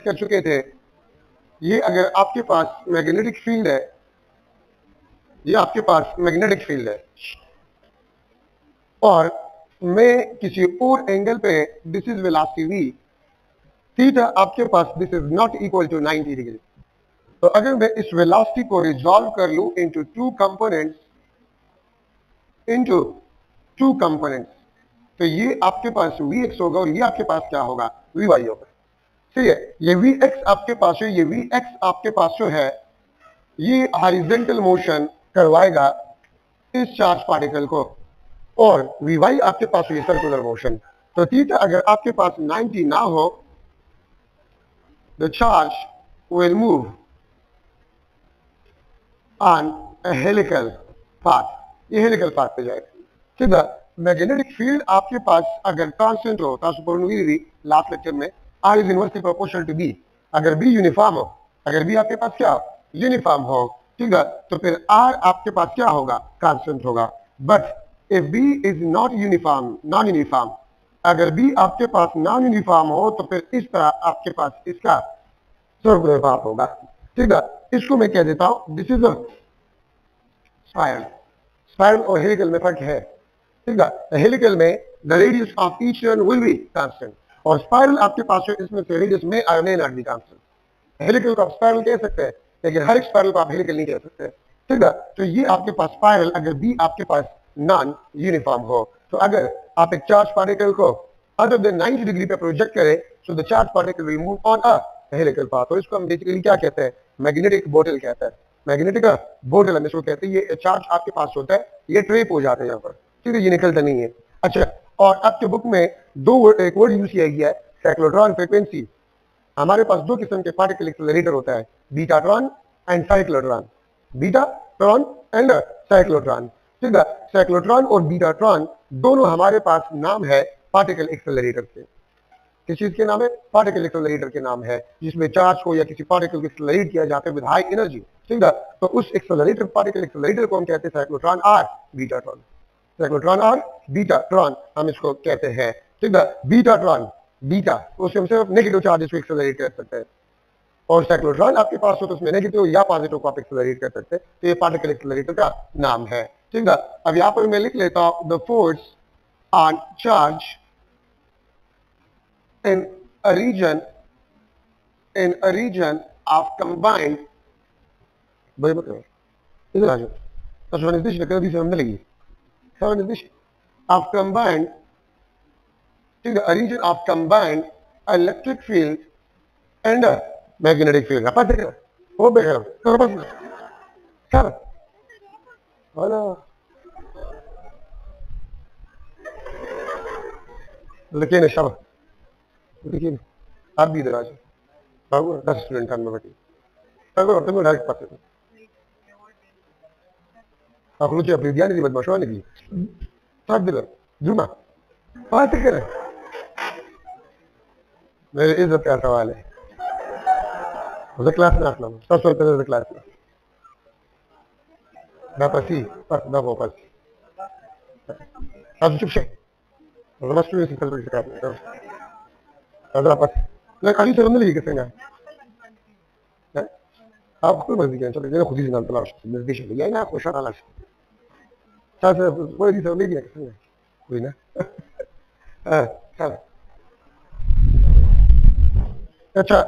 कर चुके थे, ये अगर आपके पास मैग्नेटिक फील्ड है, ये आपके पास मैग्नेटिक फील्ड है और मैं किसी और एंगल पे this is velocity v, theta आपके पास this is not equal to 90 degree. तो अगर मैं इस वेलोसिटी को रिजॉल्व कर लूं इनटू टू कंपोनेंट्स, तो ये आपके पास Vx होगा और ये आपके पास क्या होगा, Vy होगा। ठीक है, ये Vx आपके पास है, ये Vx आपके पास जो है ये हॉरिजॉन्टल मोशन करवाएगा इस चार्ज पार्टिकल को और Vy आपके पास ये सर्कुलर मोशन। तो थीटा अगर आपके पास 90 ना हो, the charge will move on a helical path, ये हेलिकल पाथ पे जाएगा। ठीक है, मैग्नेटिक फील्ड आपके पास अगर कांस्टेंट हो, लास्ट लेक्चर में R is inversely proportional to B, अगर B यूनिफॉर्म हो, अगर B आपके पास क्या यूनिफॉर्म हो, ठीक है, तो फिर R आपके पास क्या होगा, कांस्टेंट होगा। But if B is not uniform, non uniform, अगर B आपके पास नॉन यूनिफॉर्म हो तो फिर इस तरह आपके पास इसका सर्कुलर पाथ होगा। ठीक है, इसको मैं कह देता हूं this is a spiral. Spiral और हेलिकल में फर्क है। ठीक है, हेलिकल में the radius of each turn will be constant और स्पाइरल आपके पास है, इसमें से रेडियस में may not be constant. Helical को आप स्पाइरल कह सकते हैं, लेकिन हर एक स्पाइरल को आप हेलिकल नहीं कह सकते। ठीक है, तो ये आपके पास स्पाइरल अगर B आपके पास नॉन यूनिफॉर्म हो, तो अगर आप एक चार्ज पार्टिकल को अदर देन 90 डिग्री पे प्रोजेक्ट करें, so the charge particle will move on a helical path. तो इसको हम बेसिकली क्या कहते हैं, मैग्नेटिक बोटल कहते हैं। मैग्नेटिक बोटल हम इसको कहते हैं। ये चार्ज आपके पास होता है, ये ट्रेप हो जाते हैं यहाँ पर, ठीक है, ये निकलता नहीं है। अच्छा, और आपके बुक में एक वर्ड यूज किया गया है, साइक्लोट्रॉन फ्रीक्वेंसी। हमारे पास दो किस्म के पार्टिकल एक्सेलरेटर होता है, betatron and cyclotron. Betatron and cyclotron. ठीक है, साइक्लोट्रॉन और बीटाट्रॉन दोनों हमारे पास नाम है पार्टिकल एक्सेलरेटर के। किस चीज के नाम है, पार्टिकल एक्सेलरेटर के नाम है, जिसमें चार्ज को या किसी पार्टिकल को एक्सेलरेट किया जाता है विद हाई एनर्जी। ठीक है, तो उस एक्सेलरेटर, पार्टिकल एक्सेलरेटर को हम कहते हैं साइक्लोट्रॉन और बीटाट्रॉन। साइक्लोट्रॉन और बीटाट्रॉन हम इसको कहते हैं। ठीक है, बीटाट्रॉन, बीटा उससे हम सिर्फ नेगेटिव चार्जेस को एक्सेलरेट कर सकते हैं और साइक्लोट्रॉन आपके पास हो तो उसमें नेगेटिव या पॉजिटिव को आप एक्सेलरेट कर सकते हैं। तो ये पार्टिकल एक्सेलरेटर का नाम है। ठीक है, अब यहाँ पर मैं लिख लेता हूं the force on charge in a region of combined, भाई मतलब इधर आ जाओ, तो निर्देश कर दी हमने लगी सब निर्देश of combined, ठीक है, a region of combined electric field and a magnetic field। apa sih वो बेकार तो बस सर वाला लेकिन शब्द देखिए आप भी इधर आ जाओ, बाबू 10 स्टूडेंट में बैठी अगर तुम डायरेक्ट पाते हो आप लोग अपनी ध्यान नहीं बदमाशों ने की सब दिल जुमा बात करें। मेरे इज्जत का सवाल है, उसे क्लास में आना सब पहले क्लास में ना पसी पर ना वो पसी अब चुप से बस तू इसी कल कर रहा है अगर आप मैं खाली शर्म नहीं कैसे ना आप कोई मर्जी करें, चलो ये खुद ही नाम तलाश निर्देश लिया ना आपको शान तलाश साथ कोई नहीं समझ नहीं कैसे कोई ना चल। अच्छा,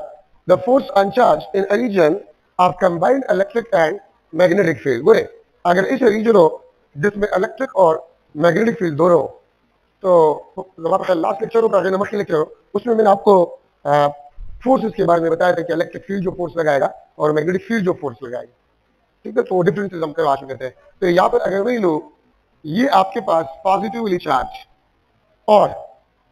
the force on charge in a region of combined electric and magnetic field। बोले अगर इस रीजन हो जिसमें इलेक्ट्रिक और मैग्नेटिक फील्ड दोनों हो, तो हमारा लास्ट लेक्चर हो, नंबर के लेक्चर हो, उसमें मैंने आपको फोर्सेस के बारे में बताया था कि इलेक्ट्रिक फील्ड जो फोर्स लगाएगा और मैग्नेटिक फील्ड जो फोर्स लगाएगा। ठीक है, तो डिफरेंसेस हम करवा चुके थे। तो यहाँ पर अगर वही लो, ये आपके पास पॉजिटिवली चार्ज और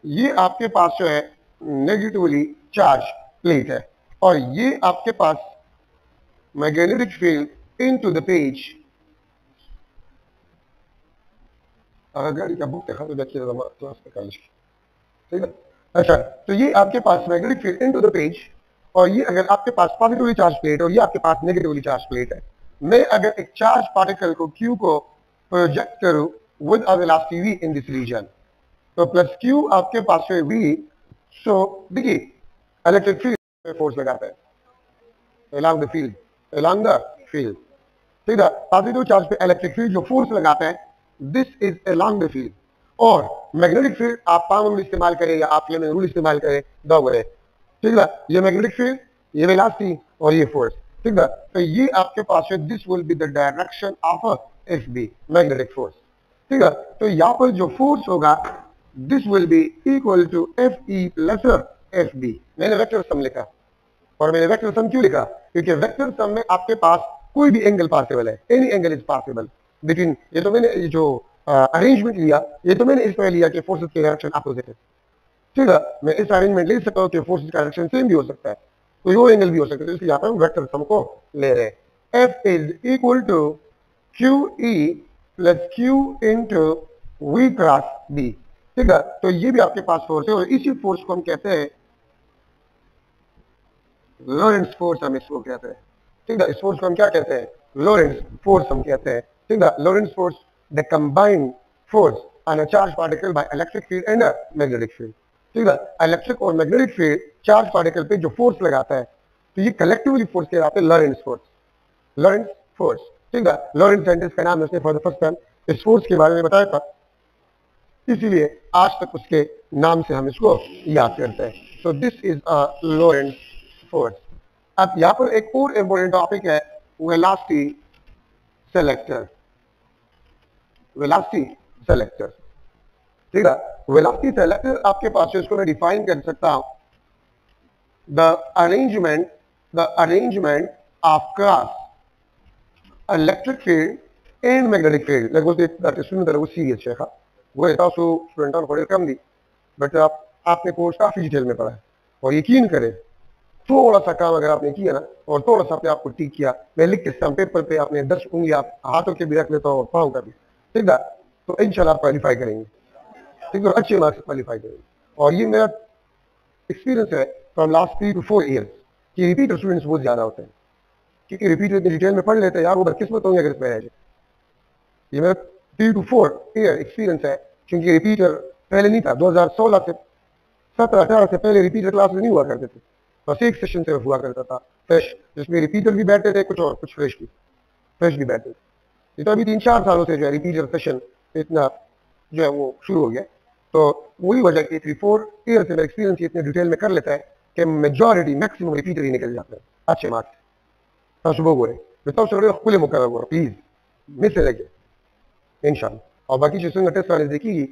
ये आपके पास जो है नेगेटिवली चार्ज प्लेट है और ये आपके पास magnetic field into the page. अगर गाड़ी का बुक देखा तो देखिए क्लास में कॉलेज की। ठीक है, अच्छा, तो ये आपके पास magnetic field into the page और ये अगर आपके पास पॉजिटिवली चार्ज प्लेट और ये आपके पास नेगेटिवली चार्ज प्लेट है। मैं अगर एक चार्ज पार्टिकल को Q को प्रोजेक्ट करूं with a velocity v in this region, तो प्लस Q आपके पास है v, सो देखिए इलेक्ट्रिक फील्ड पे फोर्स लगाता है, along the field, along the field, ठीक है। पॉजिटिव चार्ज पे इलेक्ट्रिक फील्ड जो फोर्स लगाता है, this is along the field। और मैग्नेटिक फील्ड आप पाम रूल इस्तेमाल करें या आप लेमन रूल इस्तेमाल करें, दो बड़े, ठीक है। ये मैग्नेटिक फील्ड, ये वेलोसिटी और ये फोर्स, ठीक है। तो ये आपके पास है, this will be the direction of F B, magnetic force, ठीक है। तो यहाँ पर जो फोर्स होगा, this will be equal to F E plus F B. मैंने वेक्टर सम लिखा, और मैंने वेक्टर सम क्यों लिखा? क्योंकि वेक्टर सम में आपके पास कोई भी एंगल पॉसिबल है, any angle is possible between. ये तो मैंने जो अरेंजमेंट लिया, ये तो मैंने इस तरह लिया कि फोर्सेस की डायरेक्शन अपोजिट है, ठीक है। मैं इस अरेंजमेंट ले सकता हूँ कि फोर्सेस का डायरेक्शन सेम भी हो सकता है, तो यो एंगल भी हो सकता है, इसलिए यहाँ पर हम वेक्टर सम को ले रहे हैं। F is equal to Q E plus Q into V cross B, ठीक है। तो ये भी आपके पास फोर्स है, और इसी फोर्स को हम कहते हैं लॉरेंट्ज फोर्स, हम इसको कहते हैं, ठीक है। इस फोर्स को हम क्या कहते हैं? लॉरेंट्ज फोर्स हम कहते हैं, ठीक है। Lorentz force the combined force on a charge particle by electric field and magnetic field, ठीक है। इलेक्ट्रिक और मैग्नेटिक फील्ड चार्ज पार्टिकल पे जो फोर्स लगाता है, तो ये कलेक्टिवली फोर्स कहलाते हैं लॉरेंट्ज फोर्स, लॉरेंट्ज फोर्स, ठीक है। लॉरेंट्ज साइंटिस्ट का नाम है, उसने फॉर द फर्स्ट टाइम इस फोर्स के बारे में बताया था, इसीलिए आज तक उसके नाम से हम इसको याद करते हैं। So this is a Lorentz force. अब यहाँ पर एक और इंपॉर्टेंट टॉपिक है, वेलोसिटी सेलेक्टर, वेलोसिटी सेलेक्टर, ठीक है। वेलोसिटी सेलेक्टर आपके पास है, इसको मैं डिफाइन कर सकता हूं, the arrangement of cross electric field and magnetic field. लेकिन दैट स्टूडेंट वो सीरियस शेखा, वो है तो स्टूडेंट को कम दी, बट आपने कोर्स काफी डिटेल में पढ़ा है, और यकीन करें थोड़ा सा काम अगर आपने किया ना, और थोड़ा सा अपने आपको ठीक किया, मैं लिख के स्टैम्प पेपर पे आपने 10 उंगली आप हाथों के भी रख लेता हूँ और पाँव का भी, ठीक है। तो इंशाल्लाह आप क्वालिफाई करेंगे, ठीक है, अच्छे मार्क्स क्वालिफाई करेंगे। और ये मेरा एक्सपीरियंस है फ्रॉम लास्ट 3 to 4 ईयर्स कि रिपीटर स्टूडेंट्स बहुत ज्यादा होते हैं, क्योंकि रिपीटर इतनी डिटेल में पढ़ लेते हैं यार, वो बदकिस्मत होंगे अगर इसमें रह जाए। ये मेरा 3 to 4 ईयर एक्सपीरियंस है, क्योंकि रिपीटर पहले नहीं था, 2016 से 17-18 से पहले रिपीटर क्लास में नहीं हुआ करते थे, बस एक सेशन से हुआ करता था फ्रेश, जिसमें रिपीटर भी बैठते थे कुछ, और कुछ फ्रेश भी बैठते थे। ये तो अभी 3-4 सालों से जो है रिपीटर सेशन इतना जो है वो शुरू हो गया, तो वही वजह की 3-4 ईयर से मेरा एक्सपीरियंस इतने डिटेल में कर लेता है कि मेजॉरिटी मैक्सिमम रिपीटर ही निकल जाते हैं अच्छे मार्क्स। सुबह हुए बताओ सर खुले मुकर हुआ प्लीज मिस से लगे इंशाल्लाह, और बाकी चीजों का टेस्ट वाले देखिए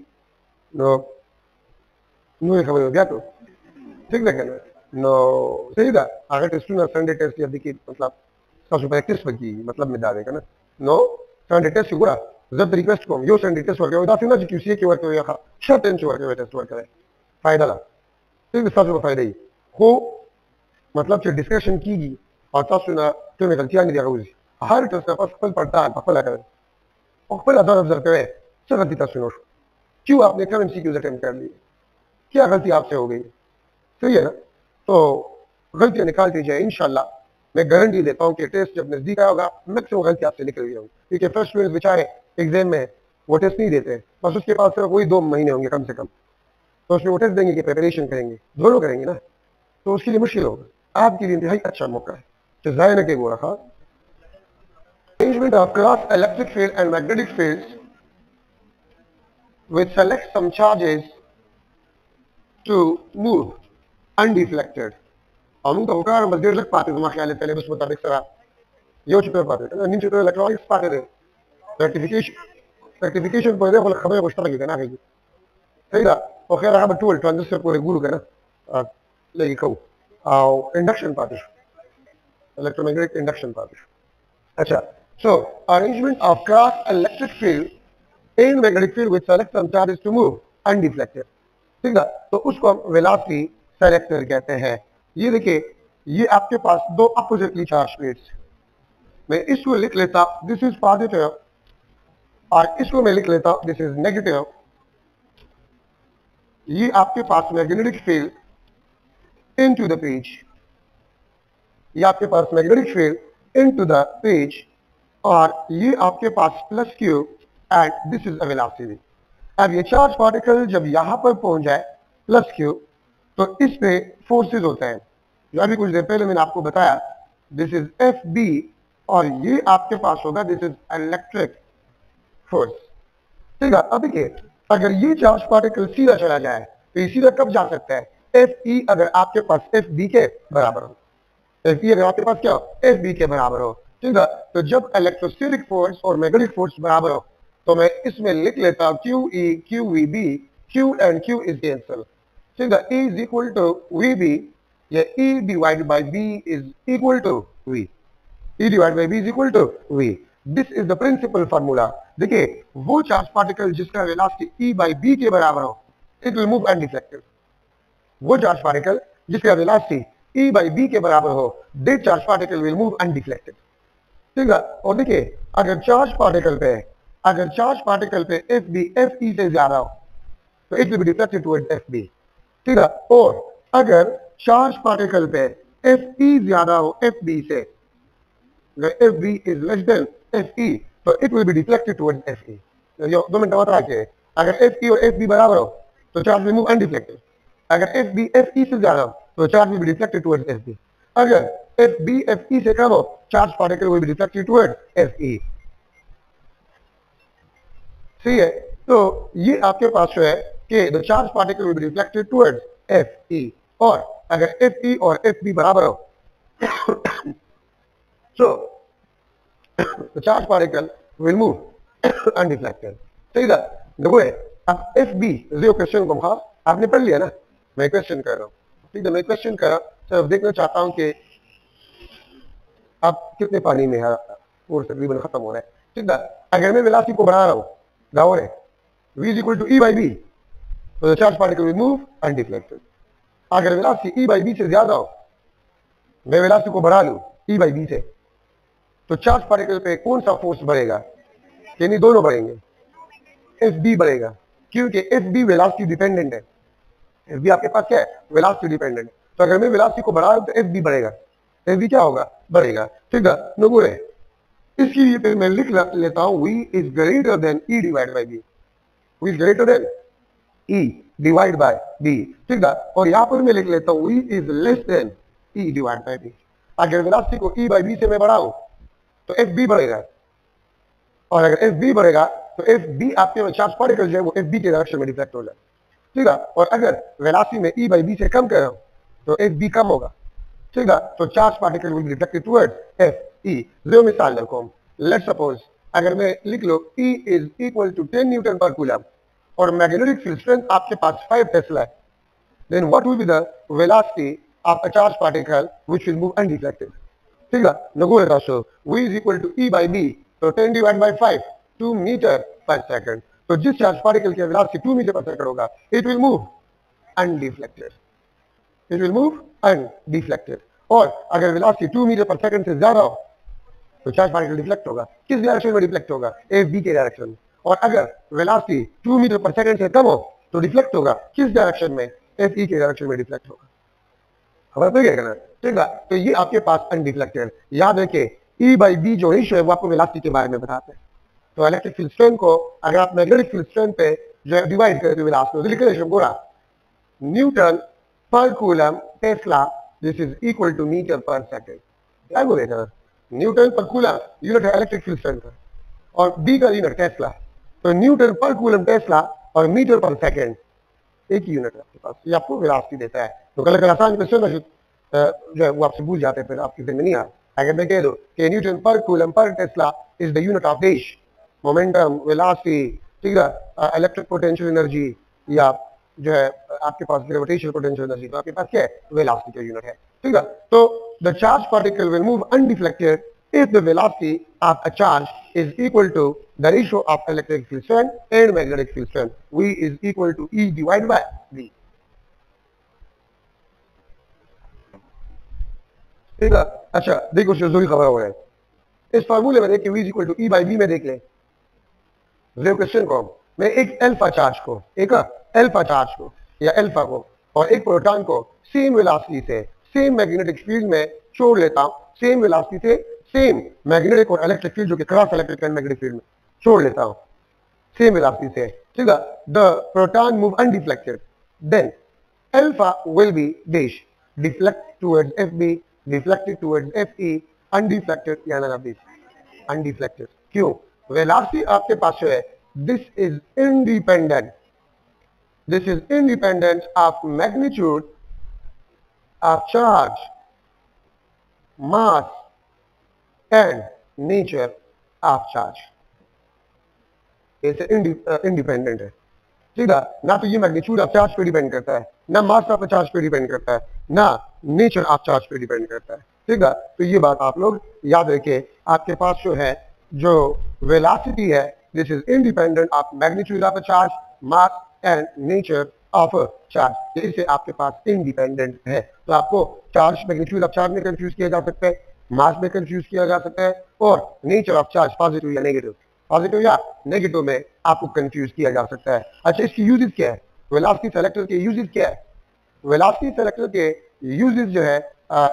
नो खबर हो गया तो ठीक है कहना नो सही था। अगर टेस्ट ना संडे टेस्ट या देखिए मतलब सबसे प्रैक्टिस बची मतलब में डाले का ना नो संडे टेस्ट हुआ जब रिक्वेस्ट को यो संडे टेस्ट वर्क होता है ना क्यूसी के वर्क होया शर्ट टेंस वर्क होया टेस्ट वर्क है फायदा ला ठीक है सबसे फायदा ही हो मतलब जो डिस्कशन की और तब सुना तो मैं गलतियां नहीं दिया उसी हर टेस्ट का फल पड़ता है पकड़ लगा और पहले ऑब्जर्व करे सब गलती सुनो क्यों आपने करंट सीक्यूज अटेम्प्ट कर ली, क्या गलती आपसे हो गई, सही है ना। तो गलतियां निकालती जाए इंशाल्लाह, मैं गारंटी देता हूँ कि टेस्ट जब नजदीक आया होगा मैक्सिमम गलती आपसे निकल गई होगी, क्योंकि फर्स्ट स्टूडेंट बेचारे एग्जाम में वो टेस्ट नहीं देते, बस उसके पास सिर्फ वही 2 महीने होंगे कम से कम, तो उसमें वो टेस्ट देंगे कि प्रिपरेशन करेंगे, दोनों करेंगे ना, तो उसके लिए मुश्किल होगा। आपके लिए इंतहाई अच्छा मौका है, तो जाहिर है कि वो रखा arrangement of cross electric field and magnetic fields which select some charges to move undeflected। हम तो होकर बस देर लग पाते तुम्हारे ख्याल है पहले बस मुताबिक सरा यो चुप पाते नीचे तो इलेक्ट्रॉनिक्स पाते थे रेक्टिफिकेशन पर देखो खबर कुछ तरह की ना कहीं सही था। और खैर अब टूल ट्रांजिस्टर को गुरु का ना लेके कहूँ और इंडक्शन पाते इलेक्ट्रोमैग्नेटिक इंडक्शन पाते। अच्छा, so arrangement of cross electric field in magnetic field which select some charges to move undeflected, ठीक है, तो उसको हम वेलोसिटी सेलेक्टर कहते हैं। ये देखिए ये आपके पास 2 अपोजिटली चार्ज प्लेट्स, मैं इसको लिख लेता दिस इज पॉजिटिव और इसको मैं लिख लेता दिस इज नेगेटिव। ये आपके पास magnetic field into the page, ये आपके पास magnetic field into the page, और ये आपके पास plus q and this is a velocity. अब ये चार्ज पार्टिकल जब यहां पर पहुंच जाए प्लस क्यू तो इस पे फोर्सेस होते हैं, जो अभी कुछ देर पहले मैंने आपको बताया, दिस इज एफ बी, और ये आपके पास होगा दिस इज इलेक्ट्रिक फोर्स। ठीक है, अब देखिए अगर ये चार्ज पार्टिकल सीधा चला जाए तो ये सीधा कब जा सकता है, एफ ई अगर आपके पास एफ बी के बराबर हो, एफ ई अगर आपके पास क्या हो, एफ बी के बराबर हो। ठीक है, तो जब इलेक्ट्रोस्टैटिक फोर्स और मैग्नेटिक फोर्स बराबर हो तो मैं इसमें लिख लेता हूं q E q v B, q and q is cancel. ठीक है, E is equal to v B, या E divided by B is equal to v, E divided by B is equal to V. This is the principal formula. देखिए वो charge particle जिसका velocity E by B के बराबर हो, it will move undeflected. वो charge particle जिसका velocity E by B के बराबर हो, that charge particle will move undeflected. ठीक है, और देखिए अगर चार्ज पार्टिकल पे FB FE से ज्यादा हो तो it will be deflected towards FB. ठीक है, और अगर चार्ज पार्टिकल पे FE ज्यादा हो FB से, FB is less than FE, तो it will be deflected towards FE. जो 2 मिनट बता के अगर FE और FB बराबर हो तो चार्ज will move undeflected. अगर FB FE से ज्यादा हो तो charge will be deflected towards FB. अगर FB FE से कम हो, charge particle will be deflected towards FE. सही है, तो ये आपके पास जो है कि the charge particle will be deflected towards FE, और अगर FE और FB बराबर हो so the charge particle will move undeflected. ठीक है, देखो अब FB जो क्वेश्चन को खास आपने पढ़ लिया ना, मैं क्वेश्चन कर रहा हूँ। ठीक है, मैं क्वेश्चन कर रहा हूँ, सिर्फ देखना चाहता हूँ कि आप कितने पानी में है, और तकरीबन खत्म हो रहा है। ठीक है, अगर मैं वेलोसिटी को बढ़ा रहा हूँ, गाँव है V is equal to E by B, तो the charge particle will move undeflected. अगर वेलोसिटी E by B से ज्यादा हो, मैं वेलोसिटी को बढ़ा लूँ E by B से, तो चार्ज पार्टिकल पे कौन सा फोर्स बढ़ेगा, यानी दोनों बढ़ेंगे, FB बढ़ेगा, क्योंकि FB वेलोसिटी डिपेंडेंट है। FB आपके पास क्या है, वेलोसिटी डिपेंडेंट। तो अगर मैं वेलोसिटी को बढ़ा दूं तो FB बढ़ेगा, FB क्या होगा, बढ़ेगा। ठीक है, नोबुल है, इसके लिए फिर मैं लिख लेता हूं V is greater than E divide by B, V is greater than E divide by B। ठीक है, और यहां पर मैं लिख लेता हूं V is less than E divide by B। अगर वेलोसिटी को E बाय B से मैं बढ़ाऊं तो FB बढ़ेगा, और अगर FB बढ़ेगा तो FB आपके चार्ज पार्टिकल जो है वो FB के डायरेक्शन में डिफ्लेक्ट हो जाए। ठीक है, और अगर वेलोसिटी में E by B से कम कर रहा हूं तो FB कम होगा। ठीक है, तो charge particle will be deflected towards FE। जो मिसाल देखो, लेट्स सपोज अगर मैं लिख लो E is equal to 10 newton per coulomb और मैग्नेटिक फील्ड स्ट्रेंथ आपके पास 5 टेस्ला है, then what will be the velocity of a charge particle which will move undeflected. ठीक है, नगो लेता so V is equal to E by B, तो 10 divide by 5, 2 metre per second. तो जिस चार्ज पार्टिकल की वेलोसिटी 2 मीटर पर सेकंड होगा, it will move undeflected, it will move undeflected. और अगर वेलोसिटी 2 मीटर पर सेकंड से ज्यादा हो तो चार्ज पार्टिकल डिफ्लेक्ट होगा, किस डायरेक्शन में डिफ्लेक्ट होगा, FB के डायरेक्शन में। और अगर वेलोसिटी 2 मीटर पर सेकंड से कम हो तो डिफ्लेक्ट होगा किस डायरेक्शन में, FE के डायरेक्शन में डिफ्लेक्ट होगा। खबर तो क्या करना, ठीक है, तो ये आपके पास अनडिफ्लेक्टेड। याद रखिए E by B जो रेशियो है वो आपको वेलोसिटी के बारे में बताते हैं। तो इलेक्ट्रिक फील्ड स्ट्रेंथ को अगर आप मैग्नेटिक फील्ड स्ट्रेंथ पे जो है डिवाइड करते हुए वेलोसिटी, तो लिख लें बोला newton per coulomb tesla, this is equal to metre per second. क्या बोलेगा, न्यूटन पर कूलम यूनिट है इलेक्ट्रिक फील्ड स्ट्रेंथ का, और B का यूनिट टेस्ला, तो न्यूटन पर कूलम टेस्ला और मीटर पर सेकंड एक ही यूनिट है आपके पास, ये आपको वेलोसिटी देता है। तो कल आसान क्वेश्चन जो है वो आपसे भूल जाते हैं, फिर आपकी ज़हन में नहीं आता। अगर मैं कह दूं कि Newton per coulomb per Tesla is the unit of देश, मोमेंटम, वेलोसिटी, ठीक है, इलेक्ट्रिक पोटेंशियल एनर्जी, या जो है आपके पास ग्रेविटेशनल पोटेंशियल एनर्जी, तो आपके पास क्या है, वेलोसिटी का यूनिट है। ठीक है, तो the charge particle will move undeflected if the velocity of a charge is equal to the ratio of electric field strength and magnetic field strength. V is equal to E divided by B. ठीक है, अच्छा देखो जरूरी खबर हो रहा है, इस फार्मूले में देखिए V is equal to E by B में देख लें क्वेश्चन को, मैं एक अल्फा चार्ज को, एक अल्फा चार्ज को या अल्फा को और एक प्रोटॉन को सेम वेलोसिटी से सेम मैग्नेटिक फील्ड में छोड़ लेता हूं, सेम वेलोसिटी से सेम मैग्नेटिक और इलेक्ट्रिक फील्ड जो कि cross electric and magnetic field में छोड़ लेता हूं सेम वेलोसिटी से। ठीक है, the proton move undeflected, then alpha will be dash, deflect towards FB, deflected towards FE, undeflected या none of these, undeflected. क्यों? वेलोसिटी आपके पास जो है this is independent, this is independent of magnitude of charge, mass and nature of charge. ऐसे independent है, ठीक है ना। तो ये मैग्नीट्यूड ऑफ चार्ज पे डिपेंड करता है, ना मास ऑफ चार्ज पे डिपेंड करता है, ना नेचर ऑफ चार्ज पे डिपेंड करता है, ठीक है। तो ये बात आप लोग याद रखें। आपके पास जो है जो वेलोसिटी है this is independent of magnitude of charge, mass and nature of charge. इससे आपके पास इंडिपेंडेंट है। तो आपको चार्ज मैग्नीट्यूड ऑफ चार्ज में कंफ्यूज किया जा सकता है, मास में कंफ्यूज किया जा सकता है, और नेचर ऑफ चार्ज पॉजिटिव या नेगेटिव, पॉजिटिव या नेगेटिव में आपको कंफ्यूज किया जा सकता है। अच्छा, इसकी यूजेस क्या है? वेलोसिटी सेलेक्टर के यूजेस क्या है? वेलोसिटी सेलेक्टर के यूजेस जो है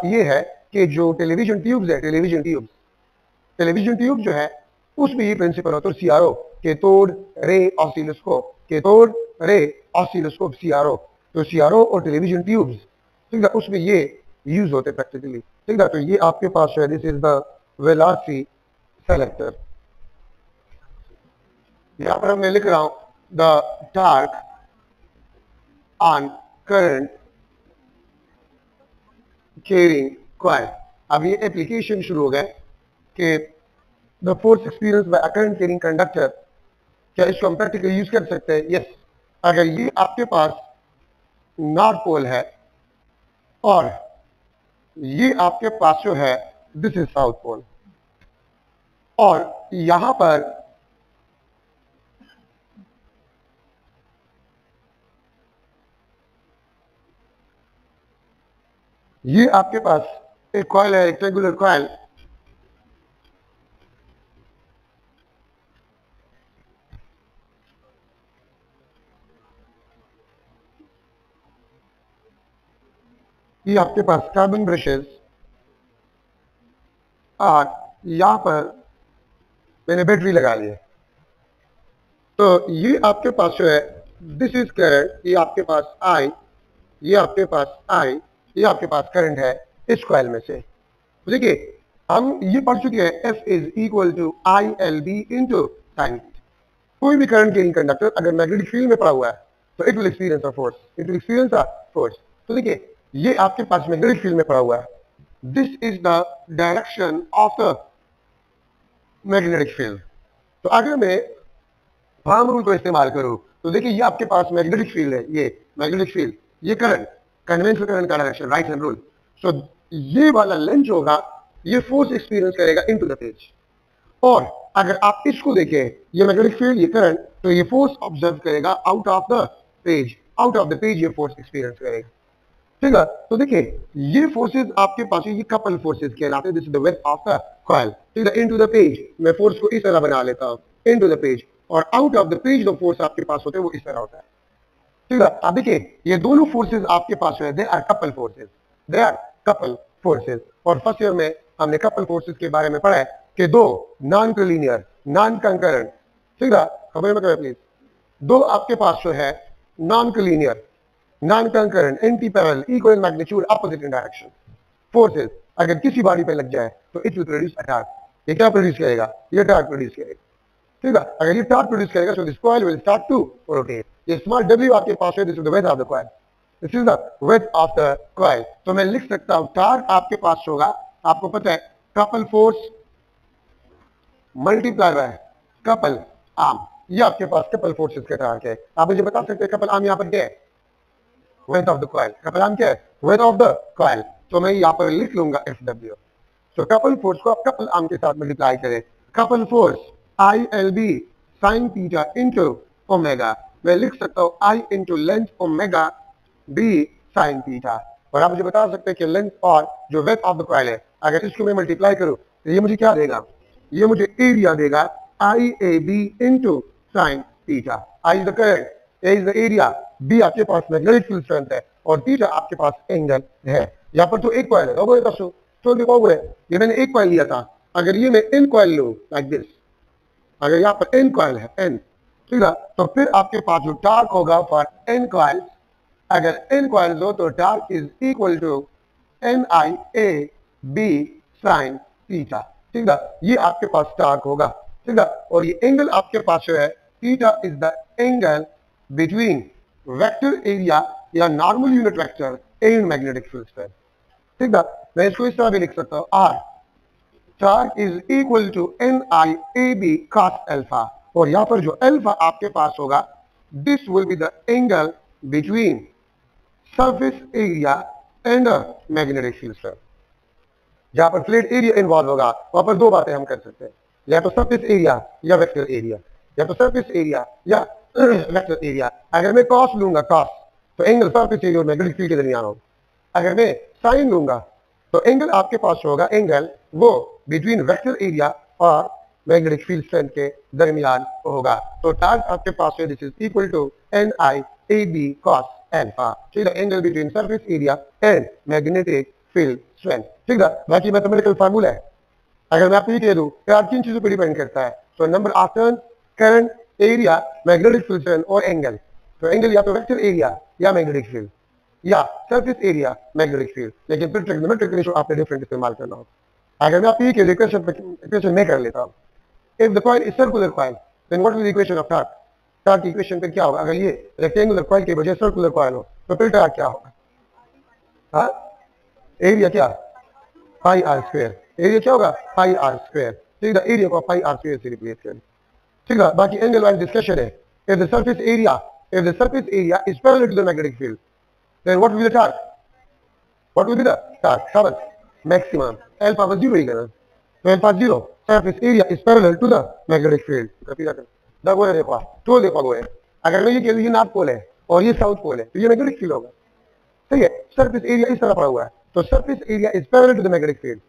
ये है कि जो टेलीविजन ट्यूब्स है, टेलीविजन ट्यूब जो है उसमें ये प्रिंसिपल होता है CRO, cathode ray oscilloscope, cathode ray oscilloscope CRO. तो सीआरओ और टेलीविजन ट्यूब्स, ठीक है, उसमें ये यूज होते प्रैक्टिकली, ठीक है। तो ये आपके पास है this is the velocity selector. यहां पर मैं लिख रहा हूं the torque on current carrying coil. अब ये एप्लीकेशन शुरू हो गए कि the force experience by a current carrying conductor, क्या इसको हम प्रैक्टिकली यूज कर सकते हैं? यस। अगर ये आपके पास नॉर्थ पोल है और ये आपके पास जो है दिस इज साउथ पोल, और यहां पर ये आपके पास एक कॉइल है, रेक्टेंगुलर कॉइल, ये आपके पास कार्बन ब्रशेस, और यहां पर मैंने बैटरी लगा ली है। तो ये आपके पास जो है दिस इज करंट, ये आपके पास आई, ये आपके पास आई, ये आपके पास करंट है इस कॉइल में से। देखिए हम ये पढ़ चुके हैं F is equal to I L B into sine. कोई भी करंट कैरिंग कंडक्टर अगर मैग्नेटिक फील्ड में पड़ा हुआ है तो it will experience a force, it will experience a force. तो देखिए ये आपके पास मैग्नेटिक फील्ड में पड़ा हुआ है, this is the direction of the magnetic field. तो अगर मैं फार्म रूल को इस्तेमाल करूं तो देखिए ये आपके पास मैग्नेटिक फील्ड है, ये मैग्नेटिक फील्ड, ये करंट, कन्वेंशनल करंट का डायरेक्शन, राइट हैंड रूल। सो ये वाला लेंथ होगा, ये फोर्स एक्सपीरियंस करेगा इनटू द पेज। और अगर आप इसको देखें, ये मैग्नेटिक फील्ड, ये करंट, तो ये फोर्स ऑब्जर्व करेगा out of the page, out of the page ये फोर्स एक्सपीरियंस करेगा, ठीक है। तो देखिए ये फोर्सेस आपके पास ये कपल फोर्सेस कहलाते हैं, this is the width of the coil, ठीक है। इनटू द पेज मैं फोर्स को इस तरह बना लेता हूं, इनटू द पेज, और आउट ऑफ द पेज जो फोर्स आपके पास होते हैं वो इस तरह होता है, ठीक है। अब देखिए ये दोनों फोर्सेस आपके पास है, they are couple forces, they are couple forces. और फर्स्ट ईयर में हमने कपल फोर्सेस के बारे में पढ़ा है कि दो नॉन कोलिनियर, नॉन कंकरेंट, ठीक है, खबर में प्लीज, दो आपके पास जो है non collinear, non concurrent, anti parallel, equal magnitude, opposite in direction forces अगर किसी बॉडी पे लग जाए तो it will produce a torque. ये क्या प्रोड्यूस करेगा? ये टॉर्क प्रोड्यूस करेगा, ठीक है। अगर ये टॉर्क प्रोड्यूस करेगा so this coil will start to rotate. ये स्मॉल w आपके पास है, this is the width of the coil, this is the width of the coil. तो मैं लिख सकता हूं टॉर्क आपके पास होगा, आपको पता है, couple force multiply by couple arm. ये आपके पास कपल फोर्सेस का टॉर्क है। आप मुझे बता सकते हैं कपल आर्म यहां पर क्या है? Width of the coil. Couple arm क्या है? Width of the coil. तो मैं यहां पर लिख लूंगा FW। तो कपल फोर्स को आप कपल आर्म के साथ मल्टीप्लाई करें, couple force ILB sin theta into omega, मैं लिख सकता हूं I into length omega B sin theta. और आप मुझे बता सकते हैं कि लेंथ और जो विड्थ ऑफ द कॉइल है, अगर इसको मैं मल्टीप्लाई करूं तो ये मुझे क्या देगा? ये मुझे एरिया देगा IAB into sine theta. I is the current, A is the area, B आपके पास मैग्नेटिक फील्ड स्ट्रेंथ है, और थीटा आपके पास एंगल है। यहाँ पर तो एक कॉइल है, ये मैंने एक कॉइल लिया था। अगर ये मैं n कॉइल लूं लाइक दिस, अगर यहाँ पर n कॉइल है n, ठीक है, तो फिर आपके पास जो टॉर्क होगा फॉर n कॉइल, अगर n कॉइल्स हो तो torque is equal to NIAB sin theta. ठीक है, ये आपके पास टार्क होगा। ठीक है, और ये एंगल आपके पास जो है theta is the angle between vector area या normal unit vector and magnetic field strength. ठीक है, मैं इसको इस तरह भी लिख सकता हूं, R torque is equal to NIAB cos alpha, और यहां पर जो अल्फा आपके पास होगा this will be the angle between surface area and magnetic field strength. जहां पर फ्लैट एरिया इन्वॉल्व होगा वहां पर दो बातें हम कर सकते हैं, या तो सरफेस एरिया या वेक्टर एरिया, या तो सरफेस एरिया या वेक्टर एरिया। अगर मैं कॉस लूंगा कॉस, तो एंगल सरफेस एरिया और मैग्नेटिक फील्ड के दरमियान होगा। अगर मैं साइन लूंगा तो एंगल आपके पास होगा एंगल वो बिटवीन वेक्टर एरिया और मैग्नेटिक फील्ड स्ट्रेंथ के दरमियान होगा। तो टार्क आपके पास है this is equal to NIAB cos alpha. ठीक है, angle between surface area and magnetic field strength. ठीक है, बाकी मैथमेटिकल फार्मूला है। अगर मैं आपको ये कह दूं कि आप किन चीजों पर डिपेंड करता है, तो number of turn, current, area, magnetic field strength और एंगल। तो एंगल या तो वेक्टर एरिया या मैग्नेटिक फील्ड या सरफेस एरिया मैग्नेटिक फील्ड, लेकिन फिर ट्रिग्नोमेट्रिक रेशियो आपने डिफरेंट इस्तेमाल करना होगा। अगर मैं आपको ये कह दूं इक्वेशन में कर लेता हूं, if the coil is circular coil then what is the equation of torque. Torque की इक्वेशन पे क्या होगा, अगर ये रेक्टेंगुलर कॉइल के बजाय सर्कुलर कॉइल हो तो फिर टार्क क्या होगा? हाँ, एरिया क्या, पाई आर स्क्वायर। एरिया क्या होगा, पाई आर स्क्वायर। ठीक है, एरिया को पाई आर स्क्वायर से रिप्लेस करें। ठीक है, बाकी एंगल वाइज डिस्कशन है। If the surface area is parallel to the magnetic field then what will the torque, what will be the torque, शाबाश, मैक्सिमम अल्फा बस 0 ही करना। तो alpha 0, surface area is parallel to the magnetic field. देखो देखो तो देखो वो है, अगर मैं ये कह दूं ये नॉर्थ पोल है और ये साउथ पोल है तो ये मैग्नेटिक फील्ड होगा। ठीक है, सरफेस एरिया इस तरह पड़ा हुआ है तो surface area is parallel to the magnetic field.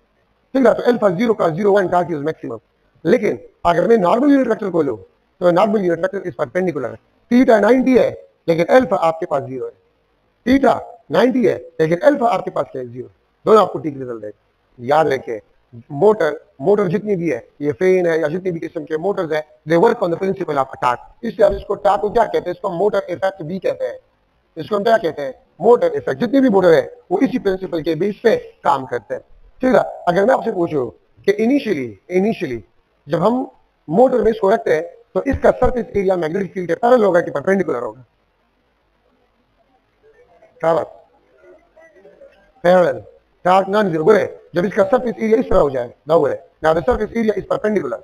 ठीक है, तो अल्फा 0 का 0.1 टार्क इज मैक्सिमम। लेकिन अगर मैं नॉर्मल यूनिट वेक्टर को लूं तो नॉर्मल यूनिट वेक्टर इस परपेंडिकुलर है। थीटा 90 है लेकिन अल्फा आपके पास 0 है। थीटा 90 है लेकिन अल्फा आपके पास क्या है, 0। दोनों आपको ठीक रिजल्ट देगा। याद रखें, मोटर जितनी भी है, ये फैन है या जितनी भी किस्म के मोटर्स है, they work on the principle of torque. इसलिए आप इसको टार्क को क्या कहते हैं, इसको मोटर इफेक्ट भी कहते हैं। इसको हम क्या कहते हैं, मोटर इफेक्ट। जितनी भी मोटर है वो इसी प्रिंसिपल के बेस पे काम करते हैं। ठीक है, अगर मैं आपसे पूछूं कि इनिशियली जब हम मोटर में इसको रखते हैं तो इसका सरफेस एरिया मैग्नेटिक फील्ड के पैरेलल होगा कि परपेंडिकुलर होगा? पैरेलल। टार्क नॉन जीरो है जब इसका सरफेस एरिया इस तरह हो जाए, ना है। Now the surface area is perpendicular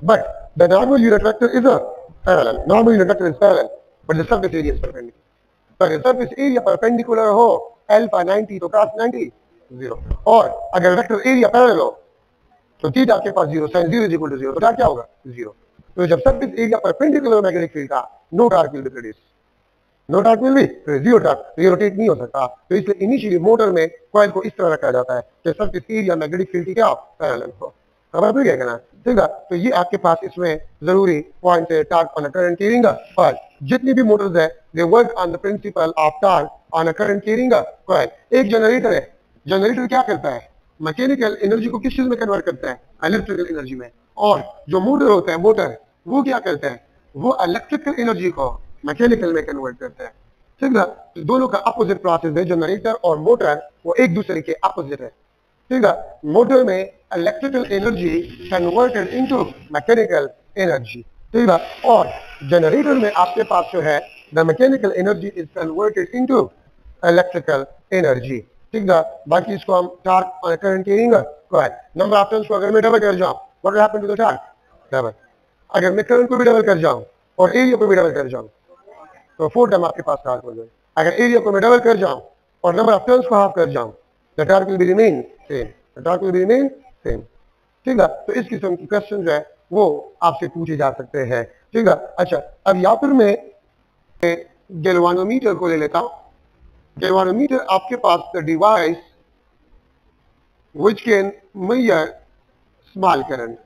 but the normal unit vector is a parallel. Normal unit vector is parallel but the surface area is perpendicular. तो अगर surface area perpendicular हो अल्फा 90 तो cos 90 0, और अगर वेक्टर एरिया पैरेलल हो तो theta आपके पास 0, sin 0 is equal to 0, तो क्या क्या होगा 0। तो जब surface area perpendicular magnetic field का no torque will be produce, no torque will be, zero torque, ये रोटेट नहीं हो सकता। तो इसलिए इनिशियली मोटर में कॉइल को इस तरह रखा जाता है कि सरफेस एरिया मैग्नेटिक फील्ड की क्या हो, पैरेलल हो। खबर पड़ गया ना? ठीक है, तो ये आपके पास इसमें जरूरी पॉइंट है torque on a current carrying coil. जितनी भी मोटर्स है they work on the principle of torque on a current carrying coil. एक जनरेटर है, जनरेटर क्या करता है, मैकेनिकल एनर्जी को किस चीज में कन्वर्ट करता है, इलेक्ट्रिकल एनर्जी में। और जो मोटर होता है, मोटर वो क्या करता है, वो इलेक्ट्रिकल एनर्जी को मैकेनिकल में कन्वर्ट करता है। ठीक है, तो दोनों का अपोजिट प्रोसेस है। जनरेटर और मोटर वो एक दूसरे के अपोजिट है। ठीक है, मोटर में electrical energy converted into mechanical energy. ठीक है, और जनरेटर में आपके पास जो है the mechanical energy is converted into electrical energy. ठीक है, बाकी इसको हम torque on current carrying coil. Number of turns को अगर मैं डबल कर जाऊं what will happen to the torque, double. अगर मैं करंट को भी डबल कर जाऊं और एरिया को भी डबल कर जाऊं तो 4 टाइम आपके पास टार्क हो जाए। अगर एरिया को मैं डबल कर जाऊं और नंबर ऑफ टर्न्स को हाफ कर जाऊं the torque will be remain same, the torque will be remain same. ठीक है, तो इस किस्म की क्वेश्चन जो है वो आपसे पूछे जा सकते हैं। ठीक है, अच्छा अब यहाँ पर मैं गैल्वानोमीटर को ले लेता हूं। गैल्वानोमीटर आपके पास the device which can measure small current.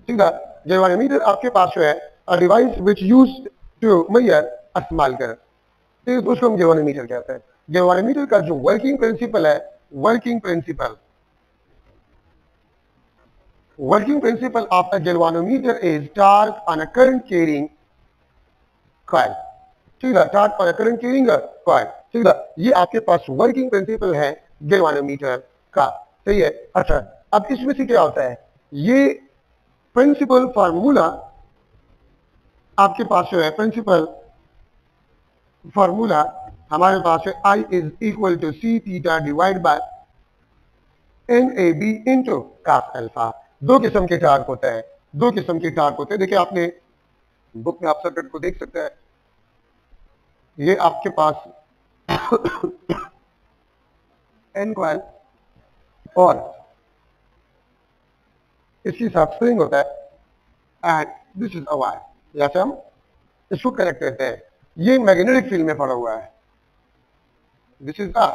ठीक है, गैल्वानोमीटर आपके पास जो है a device which used to measure a small current, तो उसको हम गैल्वानोमीटर कहते हैं। गैल्वानोमीटर का जो वर्किंग प्रिंसिपल है, working principle of a galvanometer is torque on a current carrying coil। ठीक है, torque on a current carrying coil। ठीक है, ये आपके पास वर्किंग प्रिंसिपल है गैल्वानोमीटर का, सही है। अच्छा, अब इसमें से क्या होता है, ये प्रिंसिपल फार्मूला आपके पास जो है, प्रिंसिपल फार्मूला हमारे पास है I is equal to C theta divide by NAB into cos alpha. दो किस्म के टार्क होते हैं, दो किस्म के टार्क होते हैं। देखिए आपने बुक में आप सर्किट को देख सकते हैं, ये आपके पास एन कॉइल और इसके साथ स्प्रिंग होता है and this is a wire, जैसे हम इसको कनेक्ट करते हैं, ये मैग्नेटिक फील्ड में पड़ा हुआ है, this is a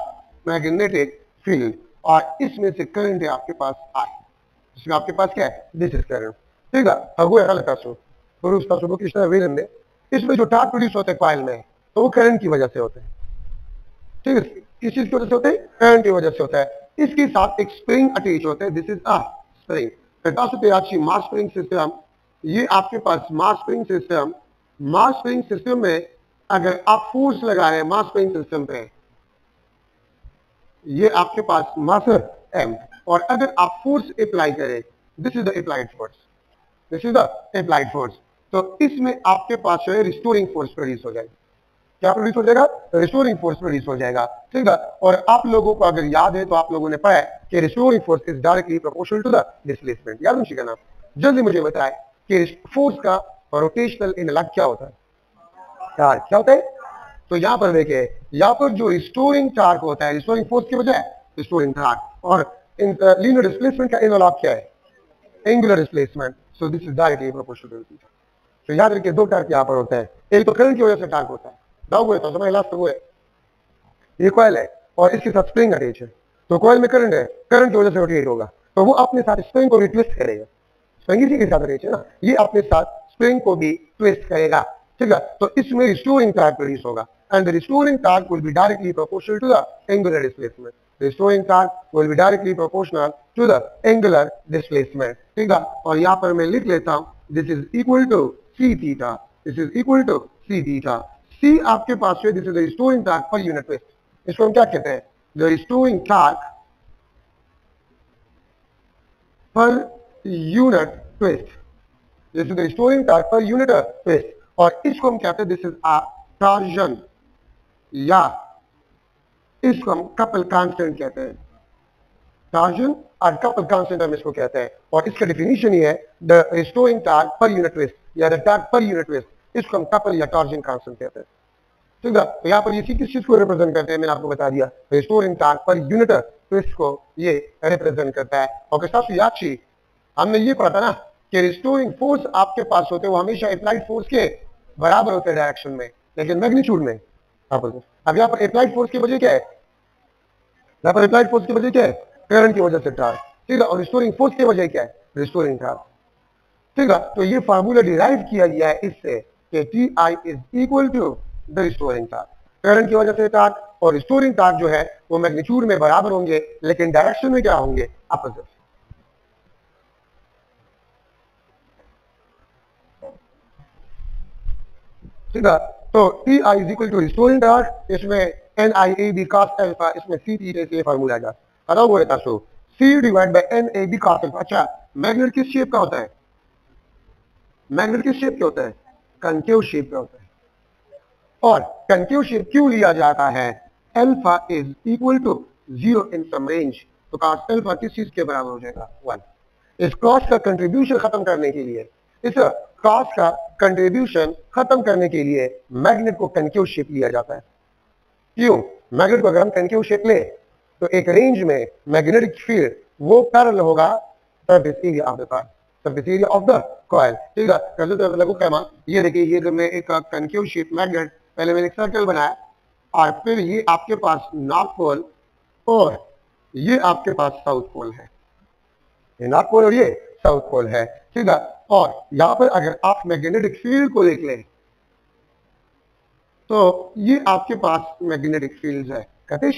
magnetic field, और इसमें से करंट है आपके पास आई, इसमें आपके पास क्या है, दिस इज करंट, ठीक है। अगो ऐसा लगता है पुरुष का सुबह किस तरह वे में इसमें जो टार्क प्रोड्यूस होते हैं कॉइल में, तो वो करंट की वजह से होते हैं, ठीक है। किस चीज की वजह से होते हैं, करंट की वजह से होता है। इसके साथ एक स्प्रिंग अटैच होता है, this is a spring. Mass spring system, ये आपके पास mass spring system, mass spring system में अगर आप फोर्स लगा रहे हैं मास स्प्रिंग सिस्टम पे, ये आपके पास मास एम, और अगर आप फोर्स अप्लाई करें, this is the applied force, this is the applied force, तो इसमें आपके पास जो है रिस्टोरिंग फोर्स प्रोड्यूस हो जाएगी। क्या प्रोड्यूस हो जाएगा, रिस्टोरिंग फोर्स प्रोड्यूस हो जाएगा, ठीक है। और आप लोगों को अगर याद है तो आप लोगों ने पढ़ा है कि restoring force is directly proportional to the displacement. याद नहीं करना, जल्दी मुझे बताएं कि फोर्स का रोटेशनल एनालॉग क्या होता है, यार क्या होता है। तो यहाँ पर देखिए, यहाँ पर जो रिस्टोरिंग टार्क होता है, रिस्टोरिंग फोर्स के बजाय रिस्टोरिंग टार्क, और लीनियर डिस्प्लेसमेंट का एनालॉग क्या है, angular displacement, so this is directly proportional to. तो याद रखिए दो टार्क यहाँ पर होते हैं, एक तो करंट की वजह से टार्क होता है, तो समझ लास्ट हुए, ये कॉइल है और इसके साथ स्प्रिंग अटैच है, तो कॉइल में करंट है, करंट की वजह से रोटेट होगा, तो वो अपने साथ स्प्रिंग को भी ट्विस्ट करेगा, स्प्रिंग इसी के साथ अटैच है ना, ये अपने साथ स्प्रिंग को भी ट्विस्ट करेगा, ठीक है। तो इसमें रिस्टोरिंग टार्क प्रोड्यूस होगा, and the restoring torque will be directly proportional to the angular displacement, restoring torque will be directly proportional to the angular displacement, ठीक है। और यहाँ पर मैं लिख लेता हूँ, this is equal to C theta, this is equal to C theta. C आपके पास है, this is the restoring torque per unit twist, इसको हम क्या कहते हैं, the restoring torque per unit twist, this is the restoring torque per unit twist, और इसको हम कहते हैं दिस इज अ टॉर्जन, या इसको हम कपल कांस्टेंट कहते हैं, टॉर्जन और कपल कांस्टेंट हम इसको कहते हैं, और इसका डेफिनेशन ये है the restoring torque per unit twist या the torque per unit twist, इसको हम कपल या टॉर्जन कांस्टेंट कहते हैं, ठीक है। तो यहाँ पर ये किस चीज को रिप्रेजेंट करते हैं, मैंने आपको बता दिया, restoring torque per unit twist को ये रिप्रेजेंट करता है। और साथ याद हमने ये पढ़ा था ना कि रिस्टोरिंग फोर्स आपके पास होते हैं वो हमेशा अप्लाइड फोर्स के बराबर होते हैं डायरेक्शन में, लेकिन मैग्नीट्यूड में। अब यहाँ पर अप्लाइड फोर्स की वजह क्या है, यहाँ पर अप्लाइड फोर्स की वजह क्या है, करंट की वजह से टार्क, ठीक है। और रिस्टोरिंग फोर्स की वजह क्या है, रिस्टोरिंग टार्क, ठीक है। तो ये फार्मूला डिराइव किया गया है इससे कि T I is equal to the restoring torque, current की वजह से टार्क और रिस्टोरिंग टार्क जो है वो मैग्नीट्यूड में बराबर होंगे, लेकिन डायरेक्शन में क्या होंगे, अपोजिट, ठीक है। तो T I is equal to restoring torque, इसमें N I A B cos alpha, इसमें सी टी से फार्मूला आएगा, पता हुआ था, so C divide by N A B cos alpha. अच्छा, मैग्नेट किस शेप का होता है, मैग्नेट किस शेप का होता है, कनकेव शेप का होता है, और कनकेव शेप क्यों लिया जाता है, alpha is equal to 0 in some range, तो कॉस अल्फा किस चीज के बराबर हो जाएगा, 1। इस कॉस का कंट्रीब्यूशन खत्म करने के लिए, इस कॉस का कंट्रीब्यूशन खत्म करने के लिए मैग्नेट को कनकेव शेप लिया जाता है। क्यों, मैग्नेट को अगर हम कनकेव शेप ले तो एक रेंज में मैग्नेटिक फील्ड वो पैरेलल होगा surface area of the coil, surface area of the coil, ठीक है। कैसे तो लगो कहमा, ये देखिए, ये जब मैं एक कनकेव शेप मैग्नेट, पहले मैंने एक सर्कल बनाया और फिर ये आपके पास नॉर्थ पोल और ये आपके पास साउथ पोल है, ये नॉर्थ पोल और ये साउथ पोल है, ठीक है। और यहाँ पर अगर आप मैग्नेटिक फील्ड को देख लें तो ये आपके पास मैग्नेटिक फील्ड है, कहते हैं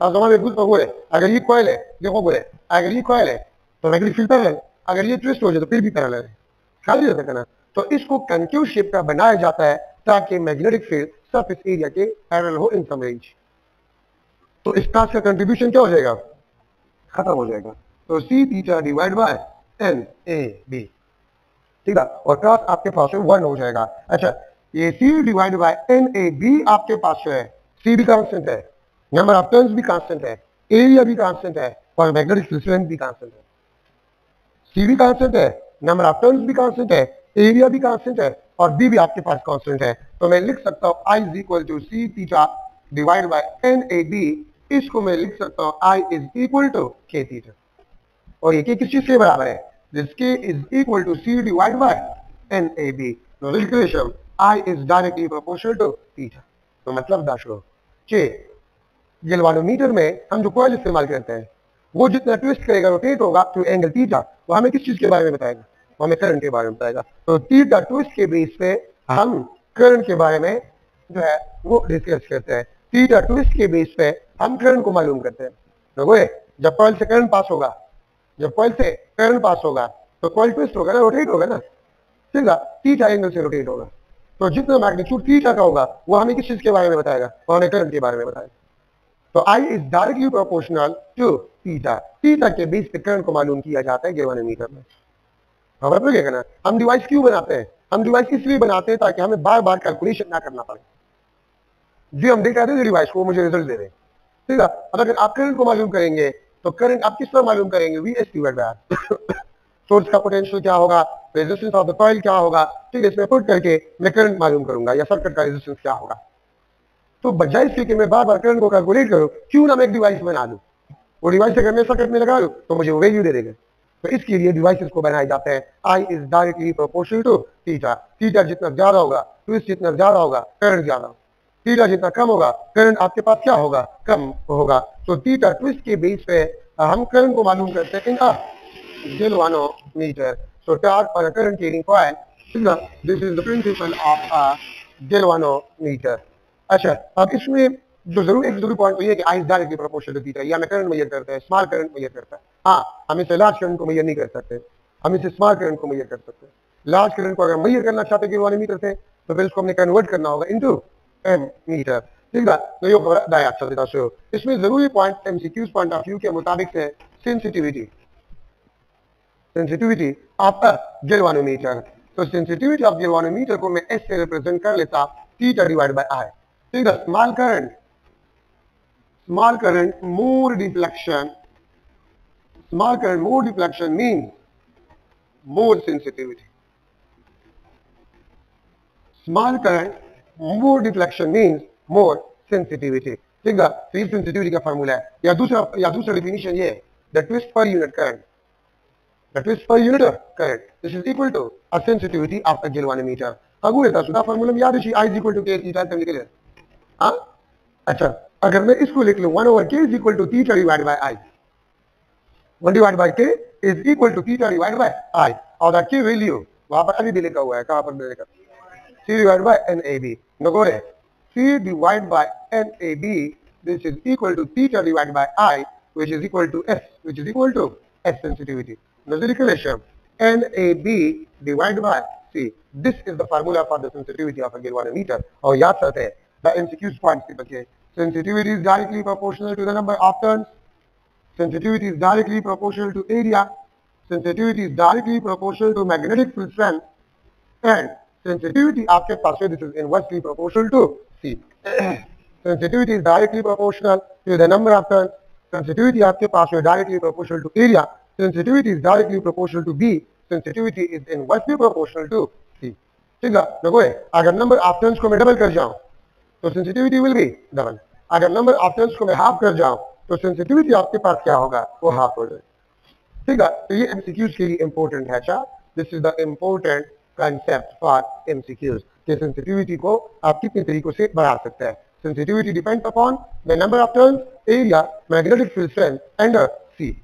अगर ये कॉइल है, देखो बोले अगर ये कॉइल है तो मैग्नेटिक फील्ड पैरेलल, अगर ये ट्विस्ट हो जाए तो फिर भी पैरेलल है, ख्याल रखना है ना। तो इसको कनकेव शेप का बनाया जाता है ताकि मैग्नेटिक फील्ड सरफेस एरिया के पैरेलल हो इन सम रेंज, तो इस टास्क का कंट्रीब्यूशन क्या हो जाएगा, खत्म हो जाएगा। तो C theta divide by N A B, ठीक है, और टास्क आपके पास 1 हो जाएगा। अच्छा, ये C divide by N A B आपके पास है, सी भी कांस्टेंट है, नंबर ऑफ टर्न्स भी कांस्टेंट है, एरिया भी कांस्टेंट है और मैग्नेटिक स्ट्रेंथ भी कांस्टेंट है। सी भी कांस्टेंट है, नंबर ऑफ टर्न्स भी कांस्टेंट है, एरिया भी कांस्टेंट है और बी भी आपके पास कांस्टेंट है। तो मैं लिख सकता हूं I is equal to C theta divide by N A B, इसको मैं लिख सकता हूं I is equal to K theta. और ये किस चीज के बराबर है, this K is equal to C divide by N A B. Relation I is directly proportional to theta. तो मतलब दर्शकों कि गैल्वानोमीटर में हम जो कॉइल इस्तेमाल करते हैं वो जितना ट्विस्ट करेगा, रोटेट होगा तो एंगल थीटा, वो हमें किस चीज के बारे में बताएगा, वो हमें करंट के बारे में बताएगा। तो थीटा ट्विस्ट के बेस पे हम करंट के बारे में जो है वो डिस्कस करते हैं। थीटा ट्विस्ट के बेस पे हम करंट को मालूम करते हैं। देखो जब कॉइल से करंट पास होगा, जब कॉइल से करंट पास होगा तो कॉइल ट्विस्ट होगा ना, रोटेट होगा ना, ठीक है, थीटा एंगल से रोटेट होगा। तो जितना मैग्नीट्यूड थीटा का होगा वो हमें किस चीज के बारे में बताएगा, वो हमें करंट के बारे में बताएगा। तो I is directly proportional to theta. Theta के बेस पे करंट को मालूम किया जाता है गैल्वानोमीटर में। हमारा क्या करना, हम डिवाइस क्यों बनाते हैं, हम डिवाइस इसलिए बनाते हैं ताकि हमें बार बार कैलकुलेशन ना करना पड़े। जो हम देख रहे थे डिवाइस को मुझे रिजल्ट दे रहे, ठीक है। अब अगर आप करंट को मालूम करेंगे तो करंट आप किस तरह मालूम करेंगे, V S divide by R. Source का पोटेंशियल क्या होगा, रेजिस्टेंस ऑफ द कॉइल क्या होगा, ठीक है, इसमें पुट करके मैं करंट मालूम करूंगा या सर्किट का रेजिस्टेंस क्या होगा। तो बजाय इसके कि मैं बार बार करंट को कैलकुलेट करूं, क्यों ना मैं एक डिवाइस बना लूं, वो डिवाइस अगर मैं सर्किट में लगा लूं तो मुझे वो वैल्यू दे देगा। तो इसके लिए डिवाइसेस को बनाए जाते हैं। I is directly proportional to theta. Theta जितना ज्यादा होगा, ट्विस्ट जितना ज्यादा होगा, करंट ज्यादा होगा। थीटा जितना कम होगा, करंट आपके पास क्या होगा, कम होगा। तो थीटा ट्विस्ट के बेस पे हम करंट को मालूम करते हैं इन galvanometer. So torque for a current carrying coil, this is the principle of a galvanometer. अच्छा, अब इसमें जो जरूरी पॉइंट ये है कि I is directly proportional to theta. या हमें करंट मेजर करते हैं, स्मॉल करंट मेजर करता है। हाँ, हम इसे लार्ज करंट को मेजर नहीं कर सकते, हम इसे स्मॉल करंट को मेजर कर सकते हैं। लार्ज करंट को अगर मेजर करना चाहते हैं गैल्वानोमीटर से तो फिर इसको हमने कन्वर्ट करना होगा इनटू एमीटर, ठीक है। तो ये बताया अच्छा तरीका से। इसमें जरूरी point MCQs point of view के मुताबिक है सेंसिटिविटी, सेंसिटिविटी ऑफ गैल्वानोमीटर। तो सेंसिटिविटी ऑफ गैल्वानोमीटर को मैं एस से रिप्रेजेंट कर लेता, थीटा डिवाइड बाय आई, ठीक है। स्मॉल करंट मोर डिफ्लेक्शन, स्मॉल करंट मोर deflection means more sensitivity. Small current मोर डिफ्लेक्शन मींस मोर सेंसिटिविटी, ठीक है। तो ये सेंसिटिविटी का फार्मूला है। या दूसरा डिफिनीशन ये है, the twist per unit current, the twist per unit of current, this is equal to a sensitivity of a galvanometer। अगू रहता सुना फार्मूला में याद है, I is equal to K theta से निकले। हाँ, अच्छा, अगर मैं इसको लिख लूं 1 over K is equal to theta divided by I, 1 divided by K is equal to theta divided by I, और the K value वहां पर अभी भी लिखा हुआ है, कहां पर लिखा, C divided by NAB। नगोरे C divided by NAB, this is equal to theta divided by I, which is equal to S, which is equal to S sensitivity। Relation NAB divided by C. This is the formula for the sensitivity of a galvanometer। और याद करते हैं the MCQ points के बच्चे। Sensitivity is directly proportional to the number of turns, sensitivity is directly proportional to area, sensitivity is directly proportional to magnetic field strength, and sensitivity आपके पास है, this is inversely proportional to C। Sensitivity is directly proportional to the number of turns, sensitivity आपके पास है directly proportional to area, sensitivity is directly proportional to B, sensitivity is inversely proportional to C, ठीक है। देखो अगर number of turns को मैं double कर जाऊं तो सेंसिटिविटी विल बी डबल, अगर नंबर ऑफ टर्न्स को मैं हाफ कर जाऊं तो सेंसिटिविटी आपके पास क्या होगा, वो हाफ हो जाए, ठीक है। तो ये एमसीक्यूज के लिए इंपॉर्टेंट है। अच्छा, this is the important concept for MCQs कि सेंसिटिविटी को आप कितने तरीकों से बढ़ा सकते हैं। Sensitivity depends upon the number of turns, area, magnetic field strength and C.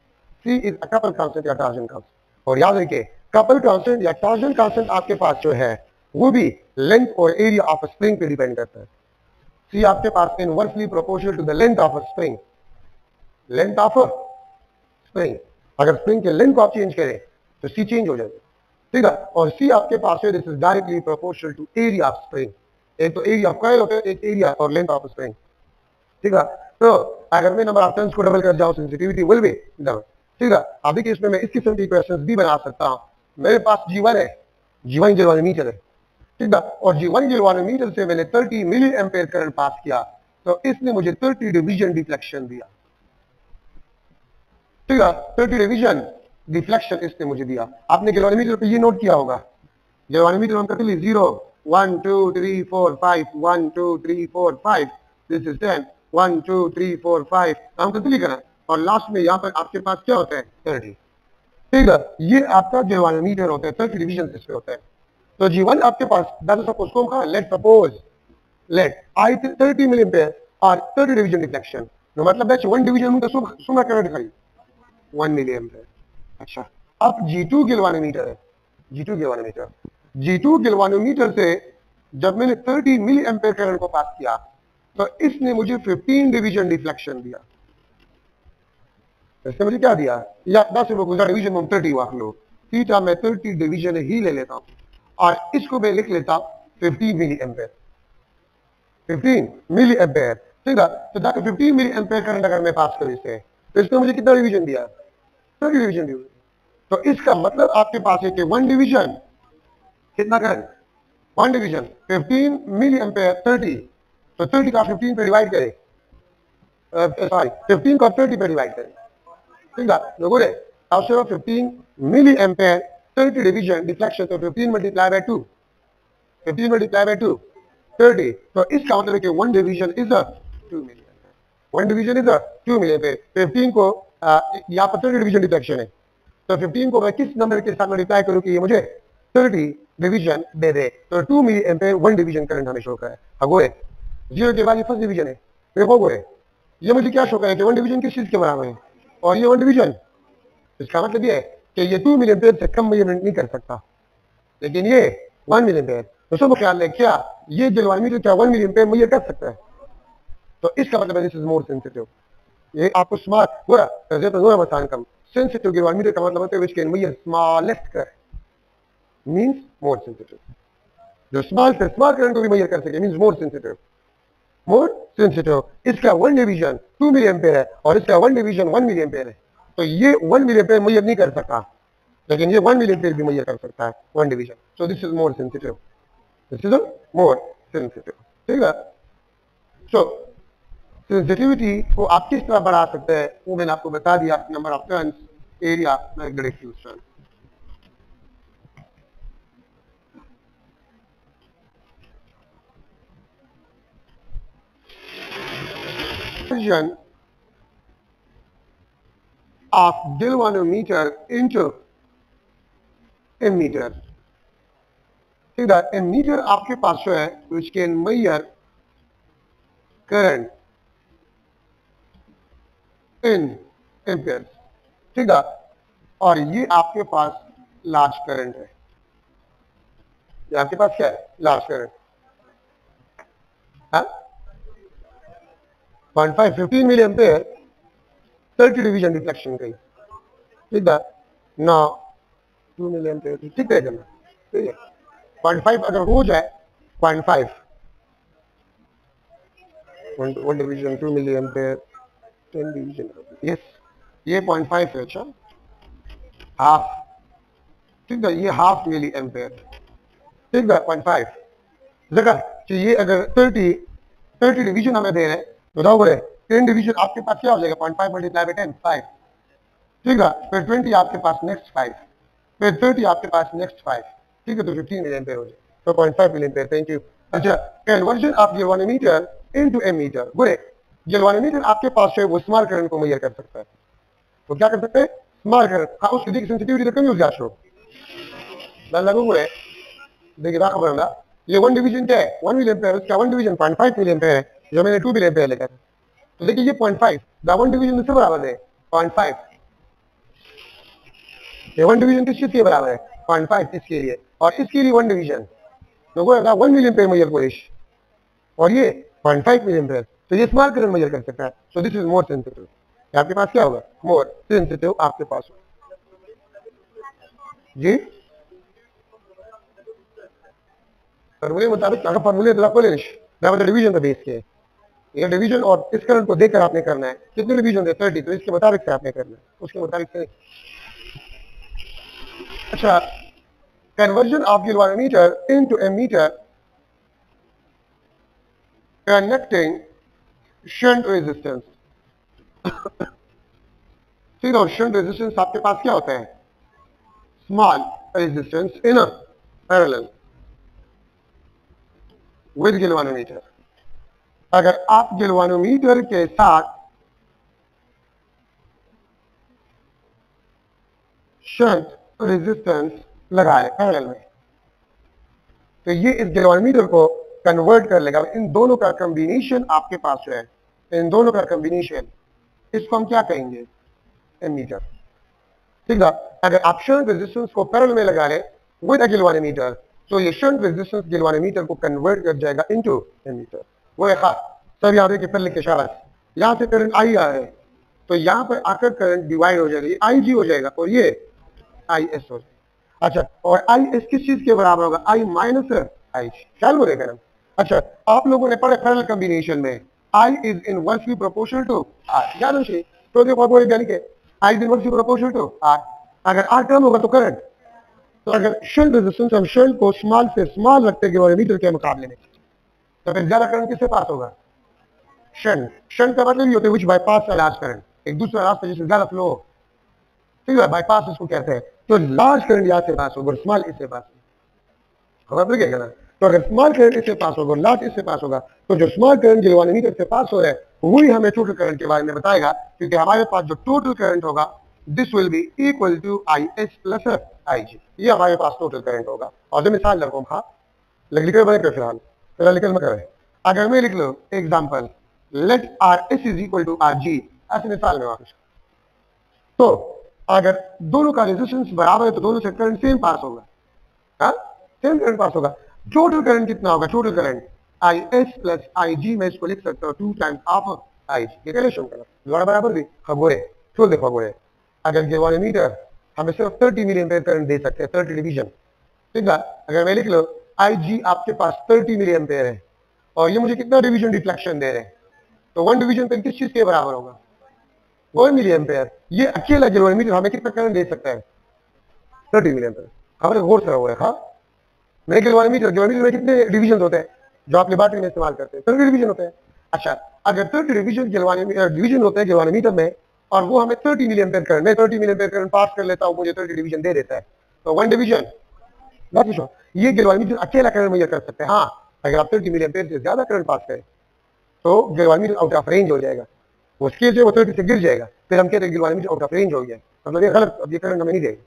C is a couple constant या torsion constant। और याद रखिए couple constant या torsion constant आपके पास जो है वो भी लेंथ और एरिया ऑफ स्प्रिंग पे डिपेंड करता है। C आपके पास inversely proportional to the length of spring, length of spring. अगर स्प्रिंग के लेंथ को आप चेंज करें तो C चेंज हो जाएगा, ठीक है। और C आपके पास है, this is directly proportional to area of spring. एक तो एरिया ऑफ कॉइल होता है, एक एरिया और लेंथ ऑफ स्प्रिंग, ठीक है। तो अगर मैं नंबर ऑफ टर्न्स को डबल कर जाऊं सेंसिटिविटी विल बी डबल। ठीक है, अब देखिए इसमें मैं इस किस्म की क्वेश्चंस भी बना सकता हूं। मेरे पास G1 है, G1 गैल्वेनोमीटर है, ठीक है, और G1 गैल्वेनोमीटर से मैंने 30 मिली एम्पेयर करंट पास किया, तो इसने मुझे 30 डिवीजन डिफ्लेक्शन दिया। ठीक है, 30 डिवीजन डिफ्लेक्शन इसने मुझे दिया। आपने गैल्वेनोमीटर पे ये नोट किया होगा, गैल्वेनोमीटर हम करते 0 1 2 3 4 5 1 2 3 4 5, दिस इज 10 1 2 3 4 5, हम करते लिखना, और लास्ट में यहाँ पर आपके पास क्या होता है 30। ठीक है, ये आपका गैल्वेनोमीटर होता है, 30 डिवीजन इसमें होता है। तो G1 आपके पास, दैट इज सपोज को कहा, let suppose let I 30 milli ampere और 30 डिवीजन डिफ्लेक्शन, नो मतलब दैट्स 1 डिवीजन में तो सुना करंट खाली 1 मिली एम्पेयर। अच्छा, अब G2 गैल्वेनोमीटर है, G2 गैल्वेनोमीटर, G2 गैल्वेनोमीटर से जब मैंने 30 मिली एम्पेयर करंट को पास किया, तो इसने मुझे 15 डिवीजन डिफ्लेक्शन दिया। इसने मुझे क्या दिया, या 10 रुपए डिवीजन में 30 वाक लो, थीटा मैं 30 डिवीजन ही ले लेता हूं, और इसको मैं लिख लेता हूं 15 मिली एम्पेयर, 15 मिली एम्पेयर। ठीक है, तो जाकर 15 मिली एम्पेयर करंट अगर मैं पास करूं इससे, तो इसने मुझे कितना डिवीजन दिया, 30 डिवीजन दिया। तो इसका मतलब आपके पास है कि 1 डिवीजन कितना करंट, 1 डिवीजन 15 मिली एम्पेयर 30, तो 30 का 15 पे डिवाइड करें, सॉरी 15 को 30 पे डिवाइड करें। ठीक है, लोगों ने अब 15 मिली एम्पेयर 30 डिवीजन डिफ्लेक्शन, तो 15 मल्टीप्लाई बाय 2, 15 मल्टीप्लाई बाय 2 30, तो इसका मतलब है कि 1 division is a 2 milli ampere, 1 division is a 2 milli ampere. 15 को यहाँ पर 30 डिवीजन डिफ्लेक्शन है, तो 15 को मैं किस नंबर के साथ मल्टीप्लाई करूं कि ये मुझे 30 डिवीजन दे दे, तो 2 मिली एम्पेयर 1 डिवीजन करंट हमें शो करे। अगो है 0 के बाद ये फर्स्ट डिवीजन है, देखो ये मुझे क्या शो करे कि 1 डिवीजन किस चीज के बराबर है, और ये 1 डिवीजन, इसका मतलब ये है कि ये 2 मिली एम्पेयर से कम मेजरमेंट नहीं कर सकता, लेकिन ये 1 मिली एम्पेयर, तो सब ख्याल है क्या ये गैल्वेनोमीटर क्या 1 मिली एम्पेयर मेजर कर सकता है, तो इसका मतलब दिस इज मोर सेंसिटिव। ये आपको स्मार्ट पूरा मसान कम सेंसिटिव गैल्वेनोमीटर का मतलब होता है which can major smallest current, means more sensitive. जो स्मॉल से स्मॉल करंट को भी मेजर कर सके means more sensitive, more sensitive. इसका 1 डिवीजन 2 मिली एम्पेयर है और इसका 1 डिवीजन 1 मिली एम्पेयर है, तो ये 1 मिली एम्पेयर मेजर नहीं कर सकता, लेकिन ये 1 मिली एम्पेयर भी मेजर कर सकता है 1 division, so this is more sensitive, this is more sensitive. ठीक है, सो सेंसिटिविटी को आप किस तरह बढ़ा सकते हैं वो मैंने आपको बता दिया, number of turns, area, magnetic field strength. Conversion of galvanometer into ammeter। ठीक है, एमीटर आपके पास जो है which can measure current in amperes। ठीक है, और ये आपके पास लार्ज करंट है, ये आपके पास क्या है लार्ज करंट, हाँ 0.5 15 मिली एम्पेयर 30 डिवीजन डिफ्लेक्शन गई। ठीक है ना, 2 मिली एम्पेयर ठीक है, ठीक है 0.5 अगर हो जाए 0.5 1 division 2 milli ampere 10 division, yes ये 0.5 है, अच्छा हाफ, ठीक है ये हाफ मिली एम्पेयर, ठीक है 0.5 जगह, तो ये अगर 30 डिवीजन हमें दे रहे हैं, बताओ बोले 10 डिवीजन आपके पास क्या हो जाएगा 0.5 मल्टीप्लाई बाय 10 5, ठीक है, फिर 20 आपके पास नेक्स्ट 5, फिर 30 आपके पास नेक्स्ट 5, ठीक है, तो 15 मिली एम्पेयर हो जाए, तो 0.5 मिली एम्पेयर, थैंक यू। अच्छा, conversion of galvanometer into ammeter, बोले गैल्वेनोमीटर आपके पास है वो स्मॉल करंट को मेजर कर सकता है, वो क्या कर सकते हैं स्मॉल करंट, हाँ उसकी देखिए सेंसिटिविटी तो कम हो जाए, लगू बोले देखिए खबर हमरा ये 1 डिवीजन क्या है 1 मिली एम्पेयर, उसका 1 डिवीजन 0.5 मिली एम्पेयर है, जो मैंने 2 मिली एम्पेयर लेकर, तो देखिए ये 0.5 द 1 डिवीजन से बराबर है 0.5, ये 1 डिवीजन किस चीज के बराबर है 0.5 इसके लिए, और इसके लिए 1 डिवीजन, तो वो 1 मिली एम्पेयर मेजर कोशिश, और ये 0.5 मिली एम्पेयर, तो ये स्मॉल करंट मेजर कर सकता है, सो दिस इज मोर सेंसिटिव। आपके पास क्या होगा मोर सेंसिटिव आपके पास जी, फॉर्मूले मुताबिक अगर फॉर्मूले तो आपको लेने डिवीजन का बेस के ये डिवीजन और इस करंट को देखकर आपने करना है। कितने डिवीजन है? 30, तो इसके मुताबिक से आपने करना है, उसके मुताबिक से। अच्छा, conversion of galvanometer into ammeter connecting shunt resistance. ठीक है, और शंट रेजिस्टेंस आपके पास क्या होता है? Small resistance in parallel with galvanometer. अगर आप गैल्वेनोमीटर के साथ शंट रेजिस्टेंस लगाए पैरेलल में, तो ये इस गैल्वेनोमीटर को कन्वर्ट कर लेगा। इन दोनों का कॉम्बिनेशन आपके पास है, इन दोनों का कॉम्बिनेशन, इसको हम क्या कहेंगे? एमीटर। ठीक है, अगर आप शंट रेजिस्टेंस को पैरेलल में लगा लें विद अ गैल्वेनोमीटर, तो ये शंट रेजिस्टेंस गैल्वेनोमीटर को कन्वर्ट कर जाएगा इनटू एमीटर। वो है खास सब याद है कि पहले के इशारा से यहां से करंट आई आ है, तो यहां पर आकर करंट डिवाइड हो जाएगा, ये आई जी हो जाएगा और ये आई एस हो जाएगा। अच्छा, और आई एस किस चीज के बराबर होगा? आई माइनस आई जी। ख्याल बोलेगा ना। अच्छा, आप लोगों ने पढ़ा पैरेलल कॉम्बिनेशन में I is inversely proportional to R. याद है तो देखो बहुत यानी कि I is inversely proportional to R. अगर आर कम होगा तो करंट, तो अगर शंट रेजिस्टेंस हम शंट को स्मॉल से स्मॉल रखते हैं मीटर के मुकाबले में, तो फिर ज्यादा करंट किससे पास होगा? शंट। शंट का मतलब ये होता है विच बाईपास लार्ज करंट, एक दूसरा रास्ता जिससे ज्यादा फ्लो हो। ठीक है, बाईपास इसको कहते हैं। तो लार्ज करंट यहाँ से पास होगा, स्मॉल इससे पास होगा। खबर लगेगा ना। तो अगर स्मॉल करंट इससे पास होगा, लार्ज इससे पास होगा, तो जो स्मॉल करंट गैल्वेनोमीटर से पास हो रहा है वही हमें टोटल करंट के बारे में बताएगा, क्योंकि हमारे पास जो टोटल करंट होगा this will be equal to I S plus I G. ये हमारे पास टोटल करंट होगा। और जो मिसाल रखो हाँ लिख बने कर फिलहाल फिलहाल निकल में करे। अगर मैं लिख लो example let R S is equal to R G, ऐसे मिसाल में वापस, तो अगर दोनों का रेजिस्टेंस बराबर है तो दोनों से करंट सेम पास होगा। हाँ, सेम करंट पास होगा। टोटल करंट कितना होगा? Total current I S plus I G, मैं इसको लिख सकता हूँ 2 times of I G. Relation करना दोबारा बराबर भी खगोरे तो देखो खगोरे। अगर गैल्वेनोमीटर हमें सिर्फ 30 मिली एम्पीयर करंट दे सकते हैं, 30 डिवीजन। ठीक है, अगर मैं लिख लो आई जी आपके पास 30 मिली एम्पीयर है और ये मुझे कितना डिवीजन डिफ्लेक्शन दे रहे हैं, तो 1 डिवीजन पे किस चीज के बराबर होगा? 1 मिली एम्पीयर। ये अकेला गैल्वेनोमीटर हमें कितना करंट दे सकता है? 30 मिली एम्पीयर। हमारे गौर से हुआ है। हाँ, मेरे गैल्वेनोमीटर में कितने डिवीजन होते हैं जो आप लेबोरेटरी में इस्तेमाल करते हैं? 30 डिवीजन होते हैं। अच्छा, अगर 30 डिवीजन होते हैं गैल्वेनोमीटर में और वो हमें 30 मिली एम्पीयर करंट, मैं 30 मिली एम्पीयर करंट पास कर लेता हूँ, मुझे 30 डिवीजन दे देता है, तो 1 डिवीजन ये गैल्वेनोमीटर अकेला करंट मेजर कर सकते हैं। हाँ, अगर आप 30 मिली एम्पीयर से ज्यादा करंट पास करें तो गैल्वेनोमीटर आउट ऑफ रेंज हो जाएगा, वो स्केल से वो 30 से गिर जाएगा, फिर हम कहते हैं गैल्वेनोमीटर आउट ऑफ रेंज हो गया, मतलब ये गलत, अब ये करंट हमें नहीं देगा,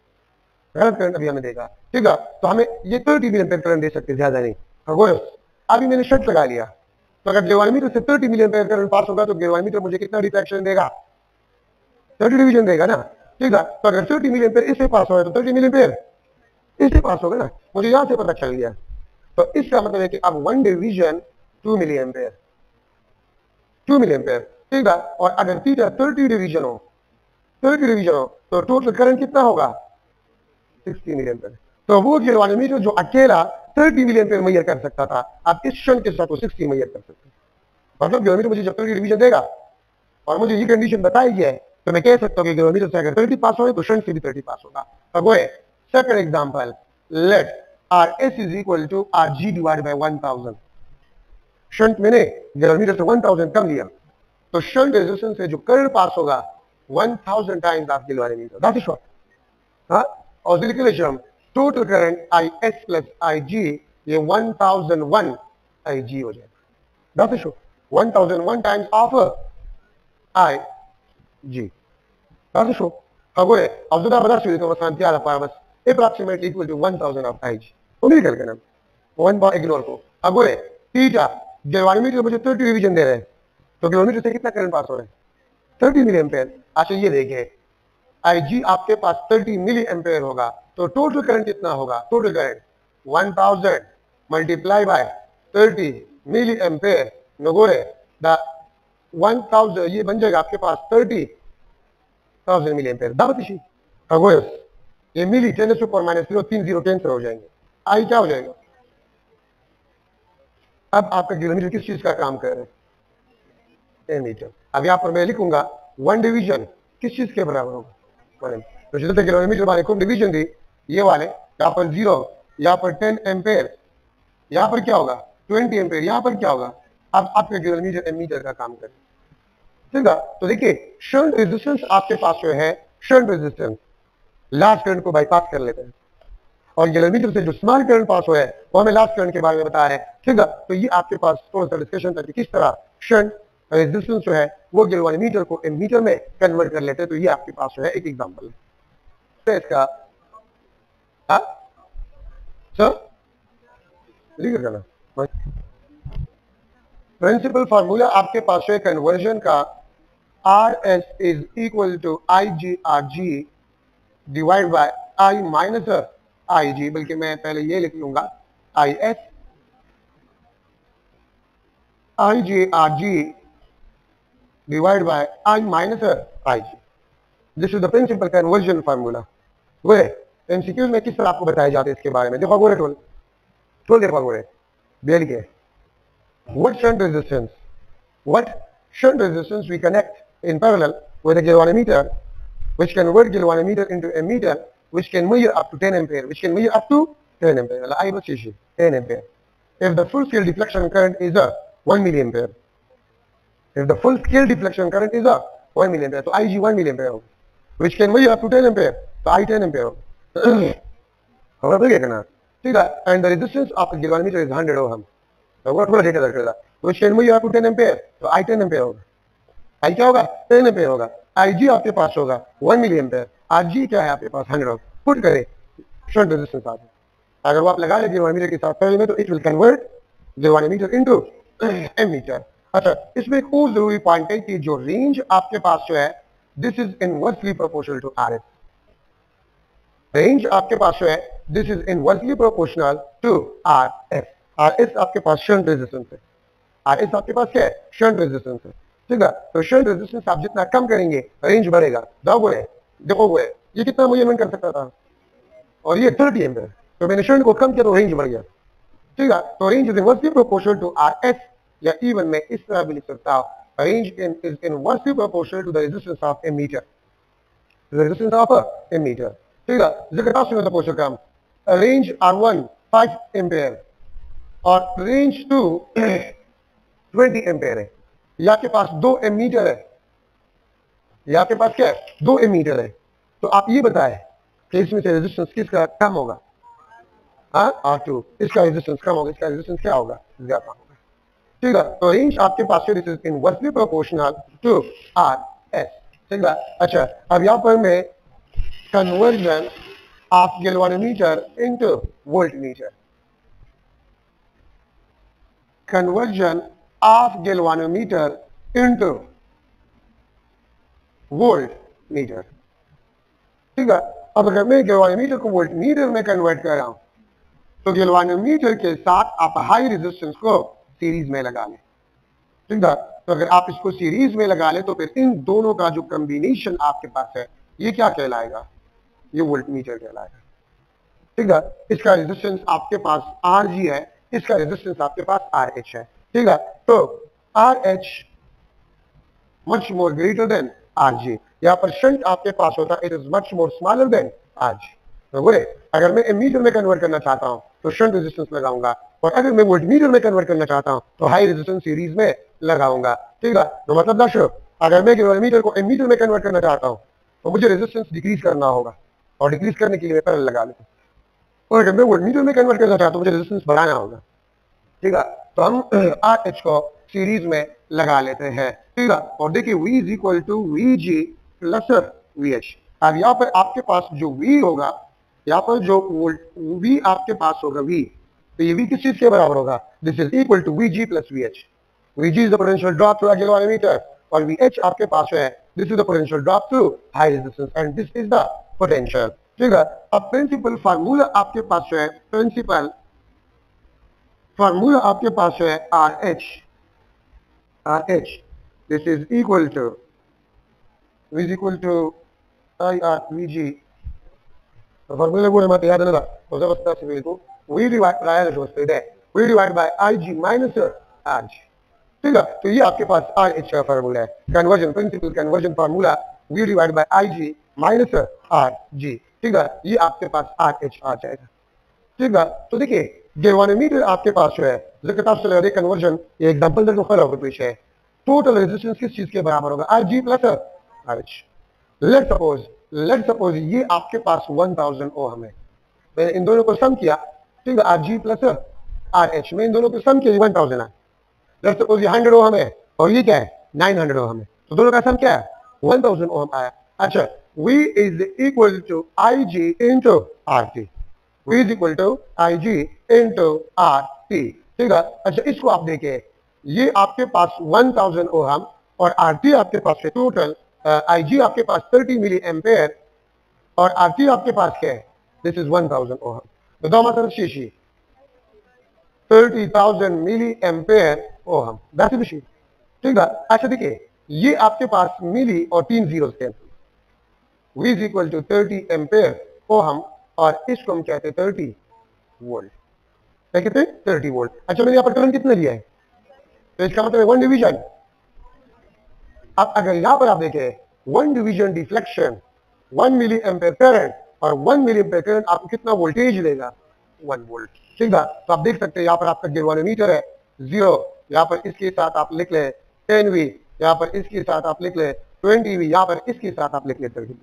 गलत करंट अभी हमें देगा। ठीक है, तो हमें ये 30 मिली एम्पीयर करंट दे सकते, ज्यादा नहीं। अभी मैंने शर्ट लगा लिया, तो अगर गैल्वेनोमीटर से 30 मिली एम्पीयर करंट पास होगा तो गैल्वेनोमीटर मुझे कितना रिफ्लेक्शन देगा? 30 डिवीजन देगा ना। ठीक है, तो अगर 30 मिली एम्पीयर इससे पास हो तो 30 मिली एम्पीयर इससे पास होगा ना, मुझे यहां से पता चल गया। तो इसका मतलब है कि अब 1 division 2 milli ampere, 2 milli ampere. ठीक है, और अगर थीटा 30 डिवीजन हो, 30 डिवीजन हो तो टोटल करंट कितना होगा? 60 मिली एम्पीयर। तो वो गैल्वेनोमीटर जो अकेला 30 मिली एम्पीयर मेजर कर सकता था, अब इस शंट के साथ वो 60 मेजर कर सकते हैं। मतलब गैल्वेनोमीटर मुझे जब 30 डिवीजन देगा और मुझे ये कंडीशन बताई है तो मैं कह सकता हूँ कि गैल्वेनोमीटर से अगर 30 पास हो तो शंट से भी 30 पास होगा। अब वो है second example, let R S is equal to R G divide by 1000। Shunt मैंने गैल्वेनोमीटर से 1000 कम लिया, तो शंट रेजिस्टेंस से जो करंट पास होगा 1000 times of galvanometer, that is what. हाँ, और calculation total current I S plus I G, ये 1001 आई जी हो जाएगा, that is what 1001 times of I G, that is what. अब ये अब जुदा बदल से तो शांति आ रहा है, बस approximately equal to 1000 of IG उन्हीं निकल गया ना, 1 बार इग्नोर को। अब ये थीटा गैल्वेनोमीटर मुझे 30 डिवीजन दे रहे हैं, तो गैल्वेनोमीटर से कितना करंट पास हो रहा है? 30 मिली एम्पीयर। अच्छा, ये देखिए IG आपके पास 30 मिली एम्पीयर होगा तो टोटल करंट कितना होगा? Total current 1000 multiply by 30 milli ampere नगोरे द 1000, ये बन जाएगा आपके पास 30,000 मिली एम्पीयर। दाबतिशी अगोयस ये मिली 10 टू पावर माइनस 0 3 0 कैंसिल हो जाएंगे, आई क्या हो जाएगा? अब आपका गैल्वेनोमीटर किस चीज का काम कर रहे हैं? एमीटर। अब यहाँ पर मैं लिखूंगा 1 डिवीजन किस चीज के बराबर होगा, तो जितने किलोमीटर वाले को डिवीजन दी, ये वाले यहाँ पर 0, यहाँ पर 10 एम्पेयर, यहाँ पर क्या होगा 20 एम्पेयर, यहाँ पर क्या होगा, अब आपके किलोमीटर एमीटर का काम करें, ठीक है। तो देखिए शंट रेजिस्टेंस आपके पास जो है, शंट रेजिस्टेंस लार्ज करंट को बाईपास कर लेते हैं, और किलोमीटर से जो स्मॉल करंट पास हुआ है वो हमें लार्ज करंट के बारे में बता रहे हैं, ठीक है। तो ये आपके पास थोड़ा सा डिस्कशन था कि किस तरह शंट रेजिस्टेंस जो है वो गैल्वेनोमीटर को एमीटर में कन्वर्ट कर लेते हैं। तो ये आपके पास जो है एक एग्जांपल है तो इसका, सर प्रिंसिपल फार्मूला आपके पास है कन्वर्जन का, R S is equal to I G R G divide by I minus I G, बल्कि मैं पहले ये लिख लूंगा I S I G R G divide by I minus I G. This is the principle conversion formula. वो MCQs में किस तरह आपको बताया जाता है इसके बारे में, देखो बोले टोल देखो बोले बेल के what shunt resistance we connect in parallel with a galvanometer which convert galvanometer into ammeter which can measure up to 10 ampere, which can measure up to 10 ampere, like I was saying 10 ampere. If the full scale deflection current is a 1 milliampere, if the full scale deflection current is a 1 milliampere, so IG 1 milliampere होगा, which can measure up to 10 ampere, so I 10 ampere होगा, होगा क्या करना, ठीक है। And the resistance of the galvanometer is 100 ohm, थोड़ा data रखेगा, which can measure up to 10 ampere, तो I 10 ampere होगा, I क्या होगा 10 ampere होगा, IG आपके पास होगा 1 milliampere, RG क्या है आपके पास 100 ohm, पुट करें शंट रेजिस्टेंस आते, अगर वो आप लगा लेंगे गैल्वेनोमीटर के साथ पहले में, तो it will convert galvanometer into ammeter. अच्छा, इसमें एक और जरूरी पॉइंट है कि जो रेंज आपके पास जो है this is inversely proportional to R S, range आपके पास जो है this is inversely proportional to R S. R S आपके पास शंट रेजिस्टेंस है, आर एस आपके पास क्या है शंट रेजिस्टेंस है, ठीक है। तो शंट रेजिस्टेंस आप जितना कम करेंगे रेंज बढ़ेगा। देखो वो है ये कितना मेजरमेंट कर सकता था और ये 30 एम्पियर, तो मैंने शंट को कम किया तो रेंज बढ़ गया, ठीक है। तो range is inversely proportional to R S, या इवन मैं इस तरह भी लिख सकता हूं, range is inversely proportional to the resistance of ammeter, resistance of ammeter, ठीक है। जिक्र का सुनो सपोज कम रेंज R1 5 एम्पियर और रेंज 2 20 एम्पियर है, या के पास 2 एमीटर है, या के पास क्या है 2 एमीटर है, तो आप ये बताएं कि इसमें से रेजिस्टेंस किसका कम होगा, R2, इसका रेजिस्टेंस कम होगा, इसका रेजिस्टेंस क्या होगा ज्यादा होगा, ठीक है। तो रेंज आपके पास है this is inversely proportional to RS, ठीक है। अच्छा, अब यहाँ पर मैं conversion of galvanometer into voltmeter, conversion of galvanometer into voltmeter, ठीक है। अब अगर मैं गैल्वेनोमीटर को वोल्टमीटर में कन्वर्ट कर रहा हूं तो गैल्वेनोमीटर के साथ आप हाई रेजिस्टेंस को सीरीज में लगा लें, ठीक है। तो अगर आप इसको सीरीज में लगा लें तो फिर इन दोनों का जो कॉम्बिनेशन आपके पास है ये क्या कहलाएगा, ये वोल्टमीटर कहलाएगा, ठीक है। इसका रेजिस्टेंस आपके पास RG है, इसका रेजिस्टेंस आपके पास RH है, ठीक है। तो RH much more greater than RG, यहाँ पर शंट आपके पास होता है it is much more smaller than RG। तो बोले अगर मैं एमीटर में कन्वर्ट करना चाहता हूँ तो शंट रेजिस्टेंस लगाऊंगा, और अगर मैं वोल्टमीटर में कन्वर्ट करना चाहता हूँ तो हाई रेजिस्टेंस सीरीज में लगाऊंगा, ठीक है। तो मतलब दर्शक अगर मैं गैल्वेनोमीटर को एमीटर में कन्वर्ट करना चाहता हूँ तो मुझे रेजिस्टेंस डिक्रीज करना होगा, और डिक्रीज करने के लिए मैं पैरेलल लगा लेता हूँ, और अगर मैं वोल्टमीटर में कन्वर्ट करना चाहता हूं मुझे रेजिस्टेंस बढ़ाना होगा, ठीक है। तो हम RH को सीरीज में लगा लेते हैं, ठीक है। और देखिए V is equal to VG plus VH। अब यहाँ पर आपके पास जो V होगा, यहाँ पर जो V आपके पास होगा V, तो ये V किस चीज के बराबर होगा, this is equal to VG plus VH। VG is the potential drop to galvanometer और VH आपके पास है this is the potential drop to high resistance and this is the potential, ठीक है। अब प्रिंसिपल फार्मूला आपके पास है, प्रिंसिपल फार्मूला आपके पास है RH this is equal to V is equal to IR VG, formula को मत याद ना तो जबरदस्त से बिल्कुल V divide by V divide by IG minus RG, ठीक है, तो ये आपके पास आर एच का फार्मूला है, conversion principle conversion formula V divide by I G minus R G. ठीक है, ये आपके पास आर एच आ जाएगा। ठीक है, तो देखिए गैल्वानोमीटर आपके पास जो है कन्वर्जन, ये एग्जांपल देखो खड़ा होकर पेश है। टोटल रेजिस्टेंस किस चीज के बराबर होगा? R G plus R H. Let suppose ये आपके पास 1000 ओम है, मैंने इन दोनों को सम किया। ठीक है, R G plus R H में इन दोनों को सम किया 1000 है। लेट सपोज ये 100 ओम है और ये क्या है 900 ओम है, तो दोनों का सम क्या है 1000 ओम आया। अच्छा, V is equal to I G into R T, V is equal to I G into R T. ठीक है, अच्छा इसको आप देखें, ये आपके पास 1000 ओम और आर टी आपके पास है टोटल, आई जी आपके पास 30 मिली एम्पेयर और आर टी आपके पास क्या है, दिस इज 1000 ओम। तो दो मतलब शीशी 30,000 milli ampere ohm, that's the sheet. ठीक है, अच्छा देखिए ये आपके पास मिली और 3 जीरो के, V is equal to 30 ampere ohm और इसको हम कहते हैं 30 वोल्ट। क्या कहते हैं 30 वोल्ट। अच्छा मैंने यहाँ पर करंट कितना लिया है, तो इसका मतलब है 1 डिवीजन। अब अगर यहाँ पर आप देखें 1 division deflection 1 milli ampere current और 1 मिली एम्पेयर करंट आपको कितना वोल्टेज देगा 1 वोल्ट। ठीक है, तो आप देख सकते हैं यहाँ पर आपका गैल्वानोमीटर है 0, यहाँ पर इसके साथ आप लिख लें 10V, यहाँ पर इसके साथ आप लिख लें 20V, यहाँ पर इसके साथ आप लिख लें 30V।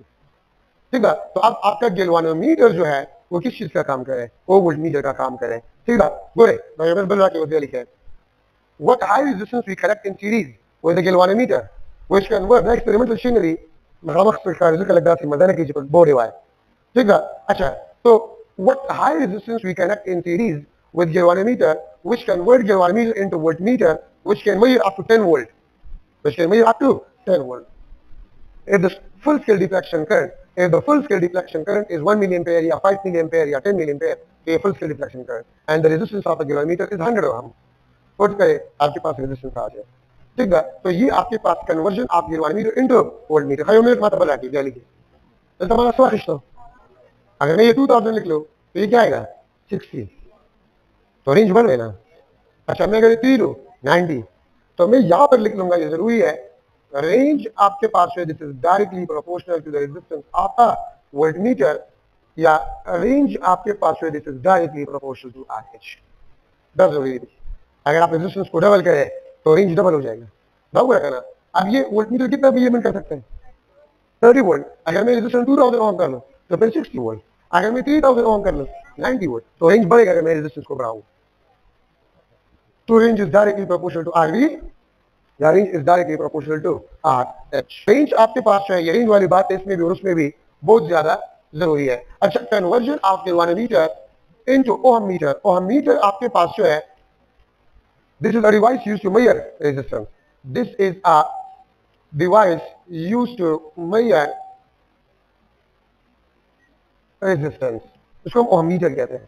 ठीक है, तो अब आपका गैल्वानोमीटर जो है वो किस चीज का काम करे, वो वोल्टमीटर का काम करे। ठीक है, बोले बदला के वो लिखे what high resistance we collect in series with a galvanometer which convert the experimental machinery ठीक है। अच्छा, तो what high resistance we connect in series with galvanometer which convert galvanometer into voltmeter which can measure up to 10 volt, which can measure up to 10 volt. If the full scale deflection current, if the full scale deflection current is 1 milliampere या 5 milliampere या 10 milliampere, तो ये full scale deflection current and the resistance of the galvanometer is 100 ohm, put करे आपके पास resistance आ जाए। ठीक है, तो ये आपके पास कन्वर्जन आप गैल्वानोमीटर इनटू वोल्टमीटर हाइयोमीटर मतलब बना के क्या लिखिए, तो तुम्हारा स्वादिष्ट हो। अगर मैं ये 2000 लिख लो तो ये क्या आएगा 60, तो रेंज बढ़ गई ना। अच्छा मैं अगर 3 लो 90, तो मैं यहाँ पर लिख लूंगा, ये जरूरी है, रेंज आपके पास है this is directly proportional to the resistance of a voltmeter, या रेंज आपके पास है this is directly proportional to RH. दस जरूरी है, अगर आप रेजिस्टेंस को डबल करें तो रेंज डबल हो जाएगा, डबल है ना। अब ये वोल्टमीटर कितना मेजरमेंट कर सकते हैं 30 वोल्ट। अगर मैं रेजिस्टेंस 2000 ओम कर लूं तो फिर 60 वोल्ट, अगर मैं 3000 ओम कर लूं 90 वोल्ट, तो रेंज बढ़ेगा अगर मैं रेजिस्टेंस को बढ़ाऊं। तो range is directly proportional to R V, या range is directly proportional to R H. Range आपके पास है, ये रेंज वाली बात है इसमें भी और उसमें भी बहुत ज्यादा जरूरी है। अच्छा, conversion of galvanometer into ohmmeter, ohmmeter आपके पास जो है this is a device used to measure resistance. This is a device used to measure resistance. इसको हम ओहम मीटर कहते हैं।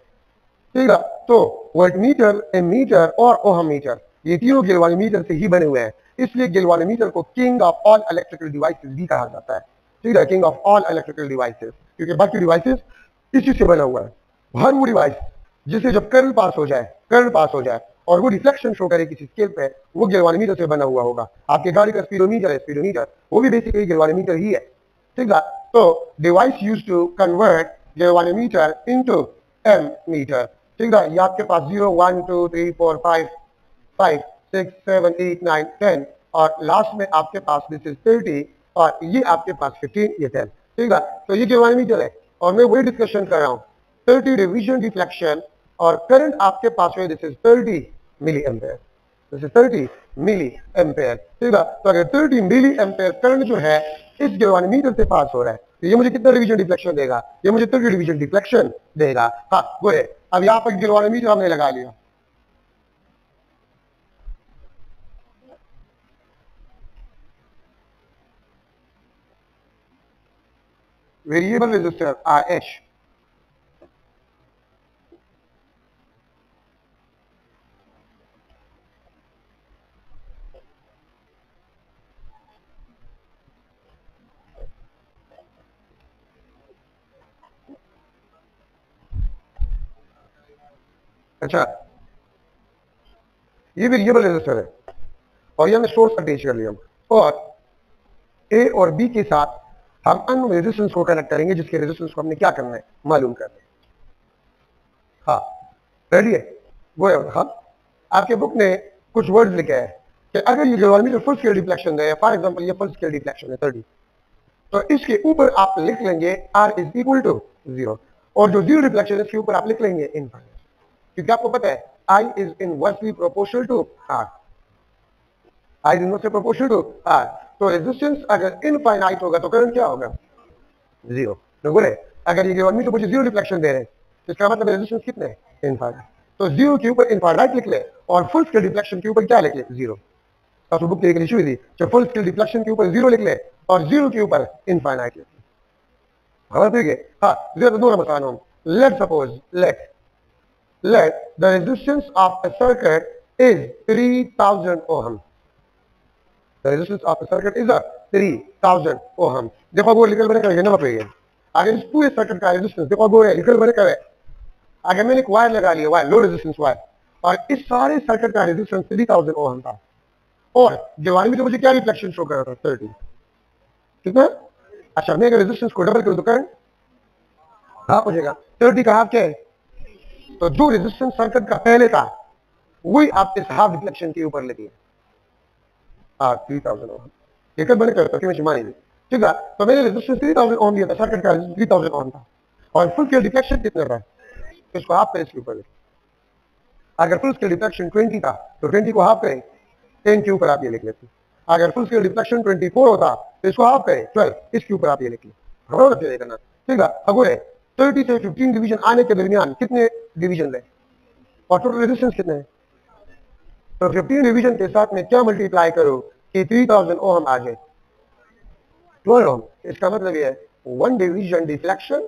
ठीक है, तो वोल्टमीटर, एमीटर और ओहम मीटर ये तीनों गैल्वानोमीटर से ही बने हुए हैं, इसलिए गैल्वानोमीटर को king of all electrical devices भी कहा जाता है। ठीक है, king of all electrical devices, क्योंकि बाकी डिवाइसेस इसी से बना हुआ है। हर वो डिवाइस जिसे जब करंट पास हो जाए और वो रिफ्लेक्शन शो करे किसी स्केल पे, वो गैल्वानोमीटर से बना हुआ होगा। आपके गाड़ी का स्पीडोमीटर है, स्पीडोमीटर वो भी बेसिकली गैल्वानोमीटर ही है। ठीक है, तो device used to convert galvanometer into ammeter. ठीक है, ये आपके पास 0 1 2 3 4 5 5 6 7 8 9 10 और लास्ट में आपके पास दिस इज 30 और ये आपके पास 15, ये 10। ठीक है, तो ये गैल्वानोमीटर है और मैं वही डिस्कशन कर रहा हूँ 30 डिवीजन डिफ्लेक्शन और करंट आपके पास है this is 30 milli ampere, this is 30 milli ampere. ठीक है, तो अगर 30 मिली एम्पेयर करंट जो है इस गैल्वानोमीटर से पास हो रहा है तो ये मुझे कितना डिवीजन डिफ्लेक्शन देगा, ये मुझे 30 डिवीजन डिफ्लेक्शन देगा। हाँ बोले, अब यहाँ पर गैल्वानोमीटर हमने लगा लिया, वेरिएबल रेजिस्टर RH, अच्छा ये वेरिएबल रेजिस्टर है और ये हमने सोर्स अटैच कर लिया, और ए और बी के साथ हम अननोन रेजिस्टेंस को कनेक्ट करेंगे, जिसके रेजिस्टेंस को हमने क्या करना है, मालूम करना है। हाँ रेडी है, वो है। हाँ आपके बुक ने कुछ वर्ड्स लिखे हैं कि अगर ये गैल्वेनोमीटर फुल स्केल डिफ्लेक्शन है, फॉर एग्जांपल ये फुल स्केल डिफ्लेक्शन है 30, तो इसके ऊपर आप लिख लेंगे R इज इक्वल टू 0, और जो जीरो डिफ्लेक्शन है इसके ऊपर आप लिख लेंगे इनफाइनाइट, क्योंकि आपको पता है I is inversely proportional to R, I is inversely proportional to R। तो रेजिस्टेंस अगर इनफाइनाइट होगा तो करंट क्या होगा, जीरो। तो बोले अगर ये गैल्वेनोमीटर मुझे जीरो डिफ्लेक्शन दे रहे हैं तो इसका मतलब रेजिस्टेंस कितने हैं, इनफाइनाइट। तो जीरो के ऊपर इनफाइनाइट लिख ले और फुल स्केल डिफ्लेक्शन के ऊपर क्या लिख ले, जीरो। तो बुक एक इशू थी, जो फुल स्केल डिफ्लेक्शन के ऊपर जीरो लिख ले और जीरो के ऊपर इनफाइनाइट लिख ले। हाँ ठीक है। हाँ जीरो दो number sign. Let suppose let the resistance of a circuit is 3000 ohm. The resistance of a circuit is 3000 ohm. देखो वो लिखल बने करेंगे ना पे, अगर इस पूरे सर्किट का रेजिस्टेंस देखो वो लिखल बने करे, अगर मैंने एक वायर लगा लिया, वायर लो रेजिस्टेंस वायर, और इस सारे सर्किट का रेजिस्टेंस 3000 ओम था, और दीवार में तो मुझे क्या रिफ्लेक्शन शो कर रहा था, 30, ठीक है। अच्छा मैं अगर रेजिस्टेंस को डबल करूं तो करंट हाफ हो जाएगा, 30 का हाफ क्या है, तो जो रेजिस्टेंस सर्किट का पहले था वही आप इस हाफ रिफ्लेक्शन के ऊपर लगी 3000 ओम, एक बने करता कि मैं मानी, ठीक है। तो मैंने रेजिस्टेंस 3000 ओम दिया था, सर्किट का 3000 ओम था, और फुल स्केल डिफ्लेक्शन कितना था, तो इसको हाफ करें इसके ऊपर। अगर फुल स्केल डिफ्लेक्शन 20 था तो 20 को हाफ करें 10 के ऊपर आप ये लिख लेते। अगर फुल स्केल डिफ्लेक्शन 24 होता तो इसको हाफ करें 12, इसके ऊपर आप ये लिख ले करना, ठीक है। अब 30 से 15 डिवीजन आने के दरमियान कितने डिवीजन है और टोटल रेजिस्टेंस कितने हैं, तो 15 डिवीजन के साथ में क्या मल्टीप्लाई करो कि 3000 ओम आ जाए, 12 ओम। इसका मतलब ये है 1 division deflection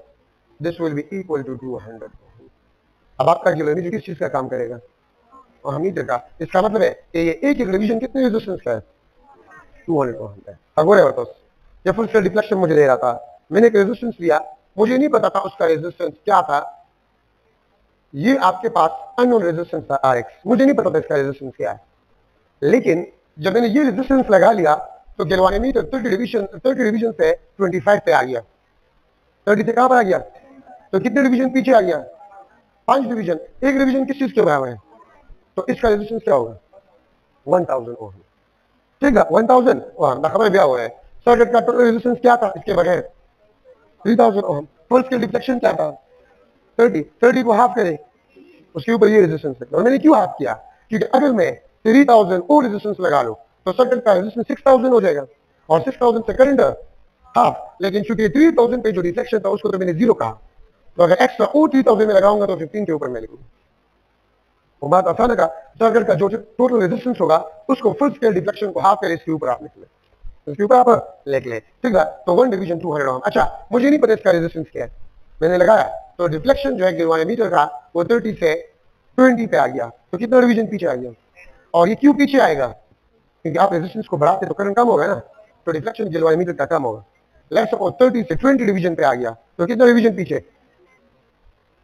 this will be equal to 200। अब आपका गैल्वेनोमीटर किस चीज का काम करेगा, और मीटर का। इसका मतलब है कि ये एक डिवीजन कितने रेजिस्टेंस का है, 200 ओम का है। अब ये फुल स्केल डिफ्लेक्शन मुझे दे रहा था, मैंने एक रेजिस्टेंस लिया, मुझे नहीं पता था उसका रेजिस्टेंस क्या था, ये आपके पास अननोन रेजिस्टेंस था Rx, मुझे नहीं पता था इसका रेजिस्टेंस क्या है, लेकिन जब मैंने ये रेजिस्टेंस लगा लिया तो गैल्वेनोमीटर 30 डिवीजन से 25 पे आ गया, 30 से कहां पर आ गया, तो कितने डिवीजन पीछे आ गया, 5 डिवीजन। एक डिवीजन किस चीज के बराबर है, तो इसका रेजिस्टेंस क्या होगा, 1000 ओम, ठीक है। 1000 ओम ना खबर क्या हुआ है, सर्किट का टोटल रेजिस्टेंस क्या था इसके बगैर, 3000 ओम। फुल स्केल डिफ्लेक्शन क्या था, 30 को हाफ करें उसके ऊपर ये रेजिस्टेंस है। और मैंने क्यों हाफ किया, क्योंकि अगर मैं 3000 और रेजिस्टेंस लगा लूं तो सर्किट का रेजिस्टेंस 6000 हो जाएगा, और 6000 से करंट हाफ, लेकिन चूंकि 3000 पे जो डिफ्लेक्शन था उसको तो मैंने जीरो कहा, तो अगर एक्स्ट्रा और 3000 में लगाऊंगा तो 15 के ऊपर मैं लिखूंगा। वो बात आसान है, सर्किट का जो टोटल रेजिस्टेंस होगा उसको फुल स्केल डिफ्लेक्शन को हाफ करे इसके ऊपर आप लिख ले, इसके ऊपर आप लिख ले, ठीक है। तो 1 डिवीजन 200 ओम। अच्छा मुझे नहीं पता इसका रेजिस्टेंस क्या है, मैंने लगाया तो डिफ्लेक्शन जो है गैल्वेनोमीटर का वो 30 से 20 पे आ गया, तो कितना डिवीजन पीछे आ गया, और ये क्यों पीछे आएगा, क्योंकि आप रेजिस्टेंस को बढ़ाते तो करंट कम होगा ना, तो डिफ्लेक्शन गैल्वेनोमीटर का कम होगा। लेट्स सपोज 30 से 20 डिवीजन पे आ गया तो कितना डिवीजन पीछे,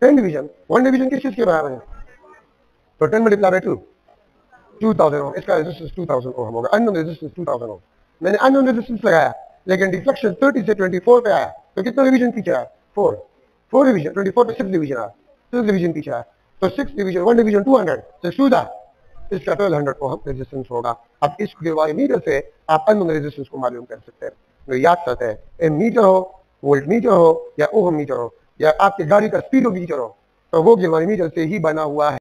10 डिवीजन। 1 डिवीजन किस चीज के बराबर है, तो 10 मल्टीप्लाई बाय 2 2000 ओम, इसका रेजिस्टेंस 2000 ओम होगा, अननोन रेजिस्टेंस 2000 ओम। मैंने अननोन रेजिस्टेंस लगाया लेकिन डिफ्लेक्शन 30 से 24 पे आया तो कितना डिवीजन पीछे आया, 4 डिवीजन, 24 पे 6 डिवीजन आया, 6 डिवीजन पीछे आया, तो 6 डिवीजन 1 डिवीजन 200, 6 टू दा इसका 1200 ओम रेजिस्टेंस होगा। अब इस गैल्वेनोमीटर से आप अननोन रेजिस्टेंस को मालूम कर सकते हैं। तो याद करते हैं मीटर हो, वोल्ट मीटर हो या ओम मीटर हो या आपके गाड़ी का स्पीडोमीटर हो, तो वो गैल्वेनोमीटर से ही बना हुआ है।